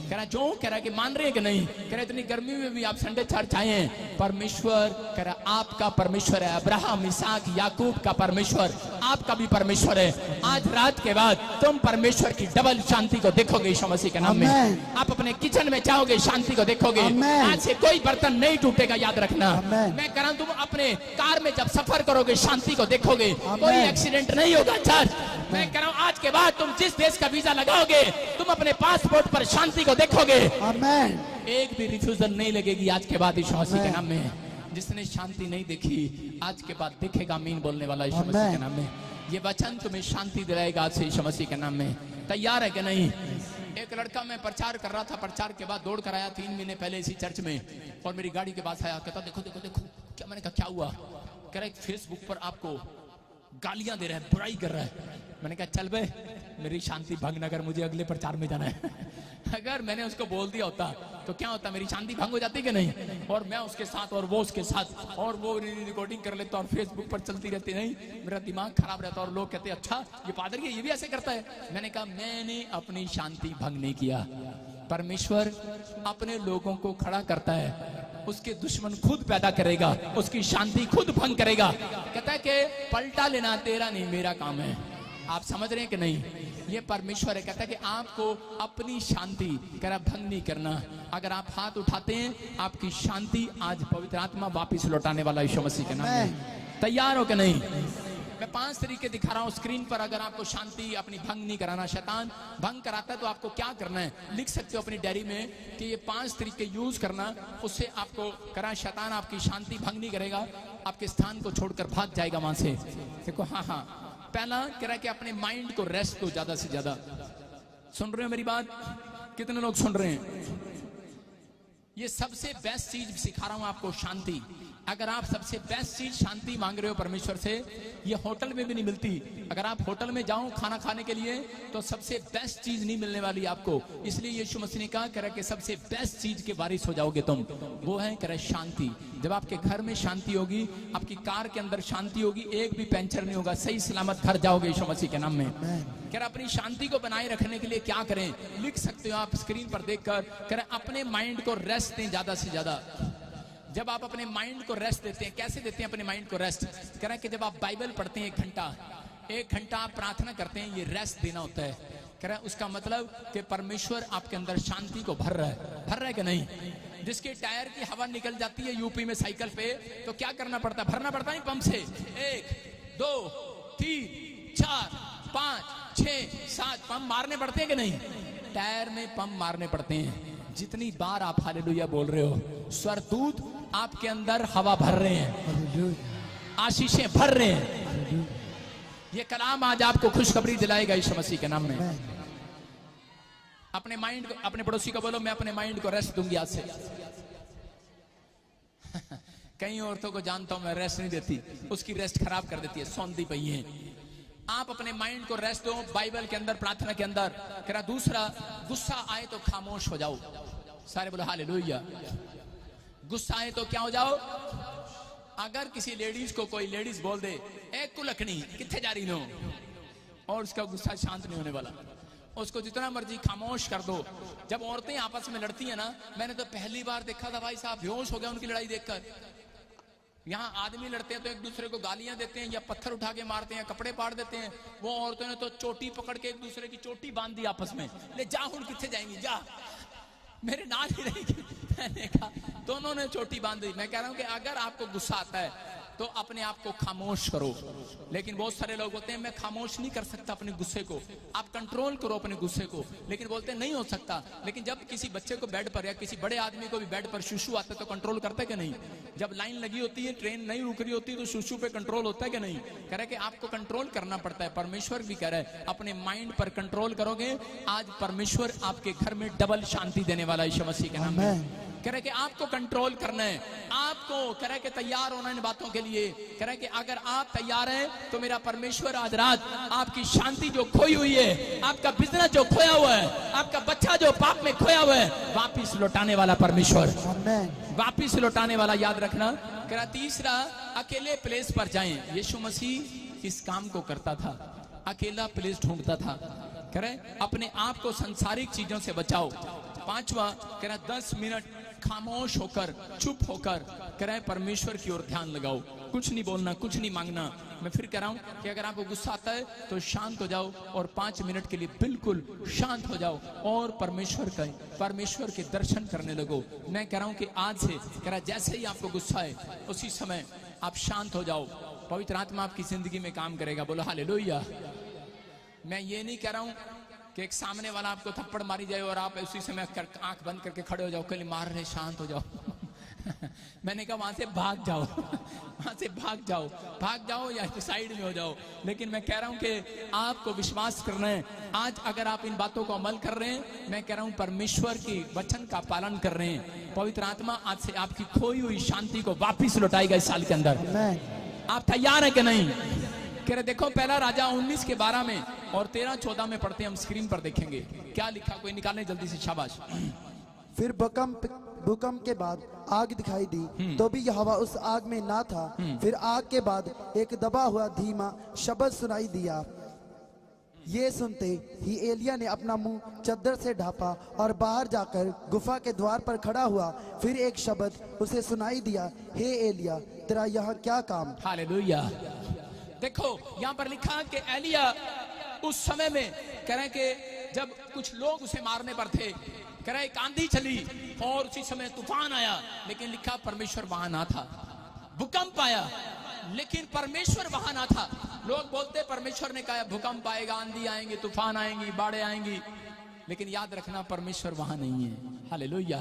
कह रहा जो कह रहा है कि मान रहे हैं कि नहीं? कह रहा इतनी गर्मी में भी आप संडे चर्च आए हैं। परमेश्वर कह रहा आपका परमेश्वर है, अब्राहम इसहाक याकूब का परमेश्वर आपका भी परमेश्वर है। आज रात के बाद तुम परमेश्वर की डबल शांति को देखोगे यीशु मसीह के नाम में। आप अपने किचन में जाओगे, शांति को देखोगे। आज से कोई बर्तन नहीं टूटेगा, याद रखना। मैं कह रहा हूं तुम अपने कार में जब सफर करोगे शांति को देखोगे, कोई एक्सीडेंट नहीं होगा। चर्च मैं कह रहा हूं आज के बाद तुम जिस देश का वीजा लगाओगे तुम अपने पासपोर्ट पर शांति को देखोगे। आमेन। एक भी रिफ्यूजल नहीं लगेगी आज के बाद यीशु मसीह के नाम में। जिसने शांति नहीं देखी आज के बाद देखेगा। आमीन बोलने वाला यीशु मसीह के नाम में। ये वचन तुम्हें शांति दिलाएगा आज से यीशु मसीह के नाम में। तैयार है कि नहीं? एक लड़का मैं प्रचार कर रहा था, प्रचार के बाद दौड़ कर आया 3 महीने पहले इसी चर्च में, और मेरी गाड़ी के पास आया, कहता देखो देखो देखो क्या। मैंने कहा क्या हुआ? कह रहा है फेसबुक पर आपको गालियां दे रहा है, बुराई कर रहा है। मैंने कहा चल बे, मेरी शांति भंग न कर, मुझे अगले प्रचार में जाना है। अगर मैंने उसको बोल दिया होता तो क्या होता? मेरी शांति भंग हो जाती कि नहीं? और मैं उसके साथ और वो उसके साथ और वो रिकॉर्डिंग कर लेता और फेसबुक पर चलती रहती। नहीं, मेरा दिमाग खराब रहता और लोग कहते अच्छा ये पादरी है, ये भी ऐसे करता है। मैंने कहा मैंने अपनी शांति भंग नहीं किया। परमेश्वर अपने लोगों को खड़ा करता है, उसके दुश्मन खुद पैदा करेगा, उसकी शांति खुद भंग करेगा। कहता है कि पलटा लेना तेरा नहीं मेरा काम है। आप समझ रहे हैं कि नहीं? ये परमेश्वर है। कहता है कि आपको अपनी शांति कह रहा भंग नहीं करना। अगर आप हाथ उठाते हैं आपकी शांति आज पवित्र आत्मा वापिस लौटाने वाला यीशु मसीह के नाम में। तैयार हो कि नहीं? मैं 5 तरीके दिखा रहा हूं स्क्रीन पर। अगर आपको शांति अपनी भंग नहीं कराना, शैतान भंग कराता है, तो आपको क्या करना है? लिख सकते हो अपनी डायरी में कि ये 5 तरीके यूज करना, उससे आपको करा शैतान आपकी शांति भंग नहीं करेगा, आपके स्थान को छोड़कर भाग जाएगा वहां से। देखो हाँ हाँ, पहला कह रहा है कि अपने माइंड को रेस्ट दो ज्यादा से ज्यादा। सुन रहे हो मेरी बात? कितने लोग सुन रहे हैं? ये सबसे बेस्ट चीज सिखा रहा हूं आपको, शांति। अगर आप सबसे बेस्ट चीज शांति मांग रहे हो परमेश्वर से, ये होटल में भी नहीं मिलती। अगर आप होटल में जाओ खाना खाने के लिए तो सबसे बेस्ट चीज नहीं मिलने वाली आपको। इसलिए यीशु मसीह ने कहा करे कि सबसे बेस्ट चीज के वारिस हो जाओगे तुम, वो है करे शांति। जब आपके घर में शांति होगी, आपकी कार के अंदर शांति होगी, एक भी पंचर नहीं होगा, सही सलामत घर जाओगे यीशु मसीह के नाम में। कह अपनी शांति को बनाए रखने के लिए क्या करें, लिख सकते हो आप स्क्रीन पर देखकर। कह अपने माइंड को रेस्ट दें ज्यादा से ज्यादा। जब आप अपने माइंड को रेस्ट देते हैं, कैसे देते हैं अपने माइंड को रेस्ट? कह रहे हैं कि जब आप बाइबल पढ़ते हैं 1 घंटा आप प्रार्थना करते हैं, ये रेस्ट देना होता है। कह रहे हैं उसका मतलब कि परमेश्वर आपके अंदर शांति को भर रहा है कि नहीं? जिसके टायर की हवा निकल जाती है यूपी में साइकिल पे, तो क्या करना पड़ता है? भरना पड़ता है पंप से। 1 2 3 4 5 6 7 पंप मारने पड़ते हैं कि नहीं? टायर में पंप मारने पड़ते हैं। जितनी बार आप हालेलुया बोल रहे हो, स्वर्गदूत आपके अंदर हवा भर रहे हैं, आशीषें भर रहे हैं। ये कलाम आज आपको खुशखबरी दिलाएगा यीशु मसीह के नाम में। अपने माइंड को, अपने पड़ोसी को बोलो मैं अपने माइंड को रेस्ट दूंगी आज से। कई औरतों को जानता हूं मैं, रेस्ट नहीं देती, उसकी रेस्ट खराब कर देती है, सौंधी पई है। आप अपने माइंड को रेस्ट दो बाइबल के अंदर, प्रार्थना के अंदर। कह रहा दूसरा, गुस्सा आए तो खामोश हो जाओ। सारे बोलो हालेलुया। गुस्सा आए तो क्या हो जाओ? अगर किसी लेडीज को कोई लेडीज बोल दे ए कुलकनी किथे जा रही नो, और उसका गुस्सा शांत नहीं होने वाला, उसको जितना मर्जी खामोश कर दो। जब औरतें आपस में लड़ती है ना, मैंने तो पहली बार देखा था भाई साहब, बेहोश हो गया उनकी लड़ाई देखकर। यहाँ आदमी लड़ते हैं तो एक दूसरे को गालियां देते हैं या पत्थर उठा के मारते हैं, कपड़े पाड़ देते हैं। वो औरतों ने तो चोटी पकड़ के एक दूसरे की चोटी बांध दी आपस में, ले जा हुन किथे जाएंगी, जा मेरे नाल ही रहेगी। मैंने कहा दोनों ने चोटी बांध दी। मैं कह रहा हूं कि अगर आपको गुस्सा आता है तो अपने आप को खामोश करो। लेकिन बहुत सारे लोग होते हैं मैं खामोश नहीं कर सकता अपने गुस्से को। आप कंट्रोल करो अपने गुस्से को, लेकिन बोलते हैं नहीं हो सकता। लेकिन जब किसी बच्चे को बेड पर या किसी बड़े आदमी को भी बेड पर शुशु आता है तो कंट्रोल करता है कि नहीं? जब लाइन लगी होती है, ट्रेन नहीं रुक रही होती, तो शुशु पे कंट्रोल होता है कि नहीं? कह रहा है कि आपको कंट्रोल करना पड़ता है। परमेश्वर भी कह रहा है अपने माइंड पर कंट्रोल करोगे, आज परमेश्वर आपके घर में डबल शांति देने वाला है यीशु मसीह के नाम में। कह रहे कि आपको कंट्रोल करना है, आपको कह रहे कि तैयार होना इन बातों के लिए। कह रहे कि अगर आप तैयार हैं तो मेरा परमेश्वर आज रात आपकी शांति जो खोई हुई है, आपका बिजनेस जो खोया हुआ है, आपका बच्चा जो पाप में खोया हुआ है, वापिस लौटाने वाला परमेश्वर, वापिस लौटाने वाला, याद रखना। कह रहा तीसरा, अकेले प्लेस पर जाएं। यीशु मसीह इस काम को करता था, अकेला प्लेस ढूंढता था। कह रहे अपने आप को संसारिक चीजों से बचाओ। पांचवा, कह रहा 10 मिनट खामोश होकर, चुप होकर, कह रहा है परमेश्वर की ओर ध्यान लगाओ। कुछ नहीं बोलना, कुछ नहीं मांगना। मैं फिर कह रहा हूं कि अगर आपको गुस्सा आता है तो शांत हो जाओ और 5 मिनट के लिए बिल्कुल शांत हो जाओ और परमेश्वर के दर्शन करने लगो। मैं कह रहा हूं कि आज से, कह रहा जैसे ही आपको गुस्सा है उसी समय आप शांत हो जाओ। पवित्र आत्मा आपकी जिंदगी में काम करेगा। बोलो हालेलुया। मैं ये नहीं कह रहा हूं कि एक सामने वाला आपको थप्पड़ मारी जाए और आप उसी समय आंख बंद करके खड़े हो जाओ, कल मार रहे शांत हो जाओ। मैंने कहा वहां से भाग जाओ, वहां से भाग जाओ या तो साइड में हो जाओ। लेकिन मैं कह रहा हूं कि आपको विश्वास करना है। आज अगर आप इन बातों को अमल कर रहे हैं, मैं कह रहा हूं परमेश्वर की वचन का पालन कर रहे हैं, पवित्र आत्मा आज से आपकी खोई हुई शांति को वापिस लौटाएगा इस साल के अंदर। आप तैयार हैं कि नहीं? कह रहे देखो पहला राजा 19 के 12 में और 13-14 में पढ़ते हैं, हम स्क्रीन पर देखेंगे क्या लिखा। कोई निकालने जल्दी से, शाबाश। फिर भूकंप के बाद आग दिखाई दी, तो भी यहोवा उस आग में ना था। फिर आग के बाद एक दबा हुआ धीमा शब्द सुनाई दिया। ये सुनते ही एलिया ने अपना मुंह चद्दर से ढांपा और बाहर जाकर गुफा के द्वार पर खड़ा हुआ। फिर एक शब्द उसे सुनाई दिया, हे एलिया तेरा यहाँ क्या काम? हालेलुया। देखो यहाँ पर लिखा कि एलिया उस समय में कह रहे कि जब कुछ लोग उसे मारने पर थे, कह रहे एक आंधी चली और उसी समय तूफान आया, लेकिन लिखा परमेश्वर वहां ना था। भूकंप आया लेकिन परमेश्वर वहां ना था। लोग बोलते परमेश्वर ने कहा भूकंप आएगा, आंधी आएंगी, तूफान आएंगी, बाढ़ें आएंगी, लेकिन याद रखना परमेश्वर वहां नहीं है। हालेलुया।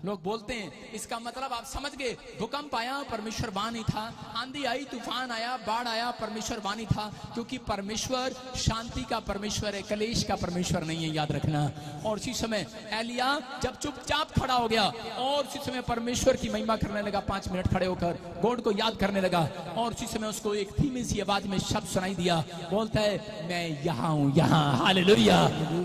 लोग बोलते हैं इसका मतलब आप समझ गए, भूकंप आया परमेश्वर वहां नहीं था, आंधी आई तूफान आया बाढ़ आया परमेश्वर वहां नहीं था, क्योंकि परमेश्वर शांति का परमेश्वर है, कलेश का परमेश्वर नहीं है, याद रखना। और उसी समय एलिया जब चुपचाप खड़ा हो गया और उसी समय परमेश्वर की महिमा करने लगा, 5 मिनट खड़े होकर गॉड को याद करने लगा, और उसी समय उसको एक धीमी सी आवाज में शब्द सुनाई दिया, बोलता है मैं यहाँ हूँ, यहाँ। हालेलुया।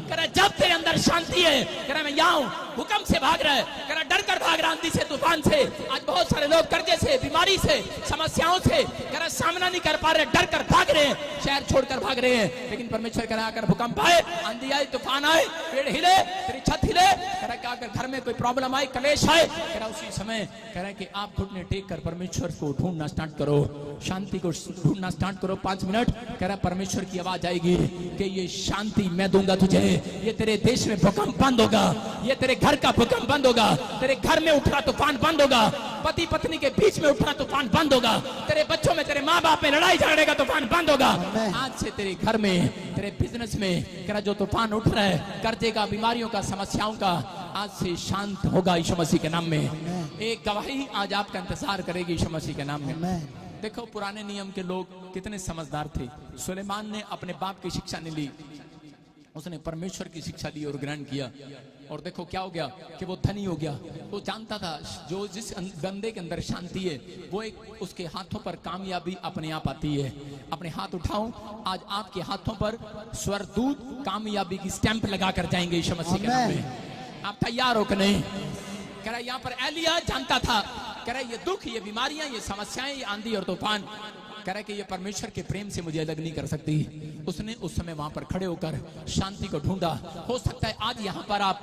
कह रहा जब तेरे अंदर शांति है, कह रहा मैं यहाँ हूँ, भूकंप से भाग रहा है, कह रहा डर कर भाग रहा, आंधी से तूफान से, आज बहुत सारे लोग कर्जे से, बीमारी से, समस्याओं से कह रहा सामना नहीं कर पा रहे, डर कर भाग रहे हैं, शहर छोड़कर भाग रहे हैं। लेकिन परमेश्वर कह रहा अगर भूकंप आए, आंधी आए, तूफान आए, पेड़ हिले, तेरी छत हिले, कह रहा कि अगर घर में कोई प्रॉब्लम आए, कलेश आए, कह रहा उसी समय कह रहा कि आप घुटने टेक कर परमेश्वर को ढूंढना स्टार्ट करो, शांति को ढूंढना स्टार्ट करो। 5 मिनट कह रहा परमेश्वर की आवाज आएगी कि ये शांति मैं दूंगा तुझे, ये तेरे देश में भूकंप बंद होगा, ये तेरे घर का भूकंप बंद होगा, तेरे घर में उठ रहा तूफान बंद होगा, पति पत्नी के बीच में उठ रहा तूफान बंद होगा, तेरे बच्चों में, तेरे माँ बाप में लड़ाई झगड़े का तूफान बंद होगा। आज से तेरे घर में, तेरे बिजनेस में कह रहा जो तूफान उठ रहा है, कर्जे का, बीमारियों का, समस्याओं का, आज से शांत होगा यीशु मसीह के नाम में। एक गवाही आज आपका इंतजार करेगी यीशु मसीह के नाम में। देखो पुराने नियम के लोग कितने समझदार थे। सुलेमान ने अपने बाप की शिक्षा नहीं ली, उसने परमेश्वर की शिक्षा ली और ग्रहण किया, और देखो क्या हो गया कि वो धनी हो गया। वो जानता था जो जिस बंदे के अंदर शांति है वो एक उसके हाथों पर कामयाबी अपने आप आती है। अपने हाथ उठाओ, आज आपके हाथों पर स्वर्गदूत कामयाबी की स्टैंप लगा कर जाएंगे यीशु मसीह के नाम में। आप तैयार हो कि नहीं? कह रहा यहाँ पर एलिया जानता था, कह रहा ये दुख, ये बीमारियां, ये समस्याएं, ये आंधी और तूफान, कह रहा कि ये परमेश्वर के प्रेम से मुझे अलग नहीं कर सकती। उसने उस समय वहां पर खड़े होकर शांति को ढूंढा। हो सकता है आज यहाँ पर आप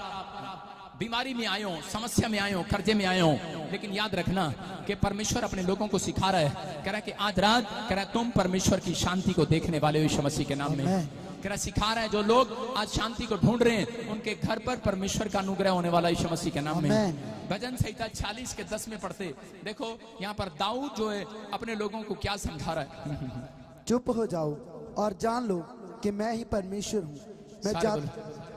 बीमारी में आए हो, समस्या में आए हो, कर्जे में आए हो, लेकिन याद रखना कि परमेश्वर अपने लोगों को सिखा रहा है। कह रहा कि आज रात कह रहा तुम परमेश्वर की शांति को देखने वाले हो यीशु मसीह के नाम में। कह रहा सिखा रहा है जो लोग आज शांति को ढूंढ रहे हैं उनके घर पर परमेश्वर का अनुग्रह होने वाला यीशु मसीह के नाम में। भजन संहिता 40 के 10 में पढ़ते, देखो यहाँ पर दाऊद जो है अपने लोगों को क्या समझा रहा है। चुप हो जाओ और जान लो कि मैं ही परमेश्वर हूँ।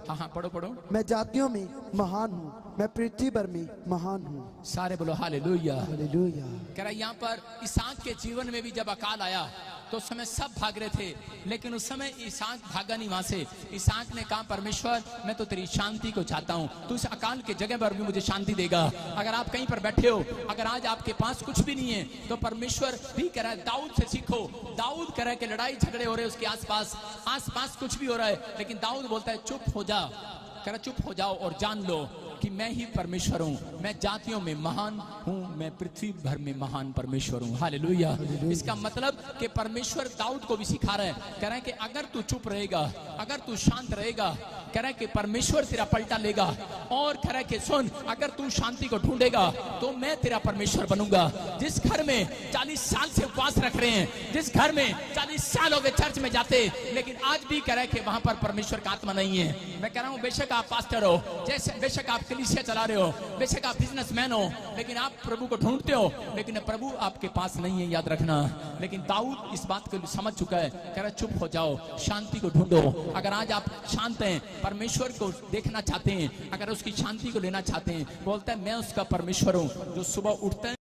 हाँ पढ़ो पढ़ो। मैं जातियों में महान हूँ, मैं पृथ्वी भर में महान हूँ। सारे बोलो हालेलुया। हालेलुया। कह रहा यहाँ पर इसहाक के जीवन में भी जब अकाल आया तो उस समय सब भाग रहे थे, लेकिन उस समय इसहाक भागा नहीं वहां से। इसहाक ने कहा परमेश्वर मैं तो तेरी शांति को चाहता हूँ, तू इस अकाल के जगह पर भी मुझे शांति देगा। अगर आप कहीं पर बैठे हो, अगर आज आपके पास कुछ भी नहीं है, तो परमेश्वर भी कह रहा है दाऊद से सीखो। दाऊद कह रहा है कि लड़ाई झगड़े हो रहे हैं उसके आसपास कुछ भी हो रहा है, लेकिन दाऊद बोलता है चुप हो जा। कह रहा चुप हो जाओ और जान लो कि मैं ही परमेश्वर हूँ, मैं जातियों में महान हूँ, मैं पृथ्वी भर में महान परमेश्वर हूँ। हालेलुया। इसका मतलब कि परमेश्वर दाऊद को भी सिखा रहा है, कह रहा है कि अगर तू चुप रहेगा, अगर तू शांत रहेगा, कह रहा है कि परमेश्वर तेरा पलटा लेगा। और कह रहा है कि सुन, अगर तू शांति को ढूंढेगा तो मैं तेरा परमेश्वर बनूंगा। जिस घर में 40 साल से उपवास रख रहे हैं, जिस घर में 40 साल हो गए चर्च में जाते, लेकिन आज भी कह रहा है कि वहां पर परमेश्वर का आत्मा नहीं है। मैं कह रहा हूँ बेशक आप पास्टर हो, जैसे बेशक आप कलीसिया चला रहे हो, बेशक आप बिजनेसमैन हो, लेकिन आप प्रभु को ढूंढते हो, लेकिन प्रभु आपके पास नहीं है, याद रखना। लेकिन दाऊद इस बात को समझ चुका है, कह रहा चुप हो जाओ, शांति को ढूंढो। अगर आज आप शांत हैं, परमेश्वर को देखना चाहते हैं, अगर उसकी शांति को लेना चाहते हैं, बोलता है मैं उसका परमेश्वर हूँ जो सुबह उठता है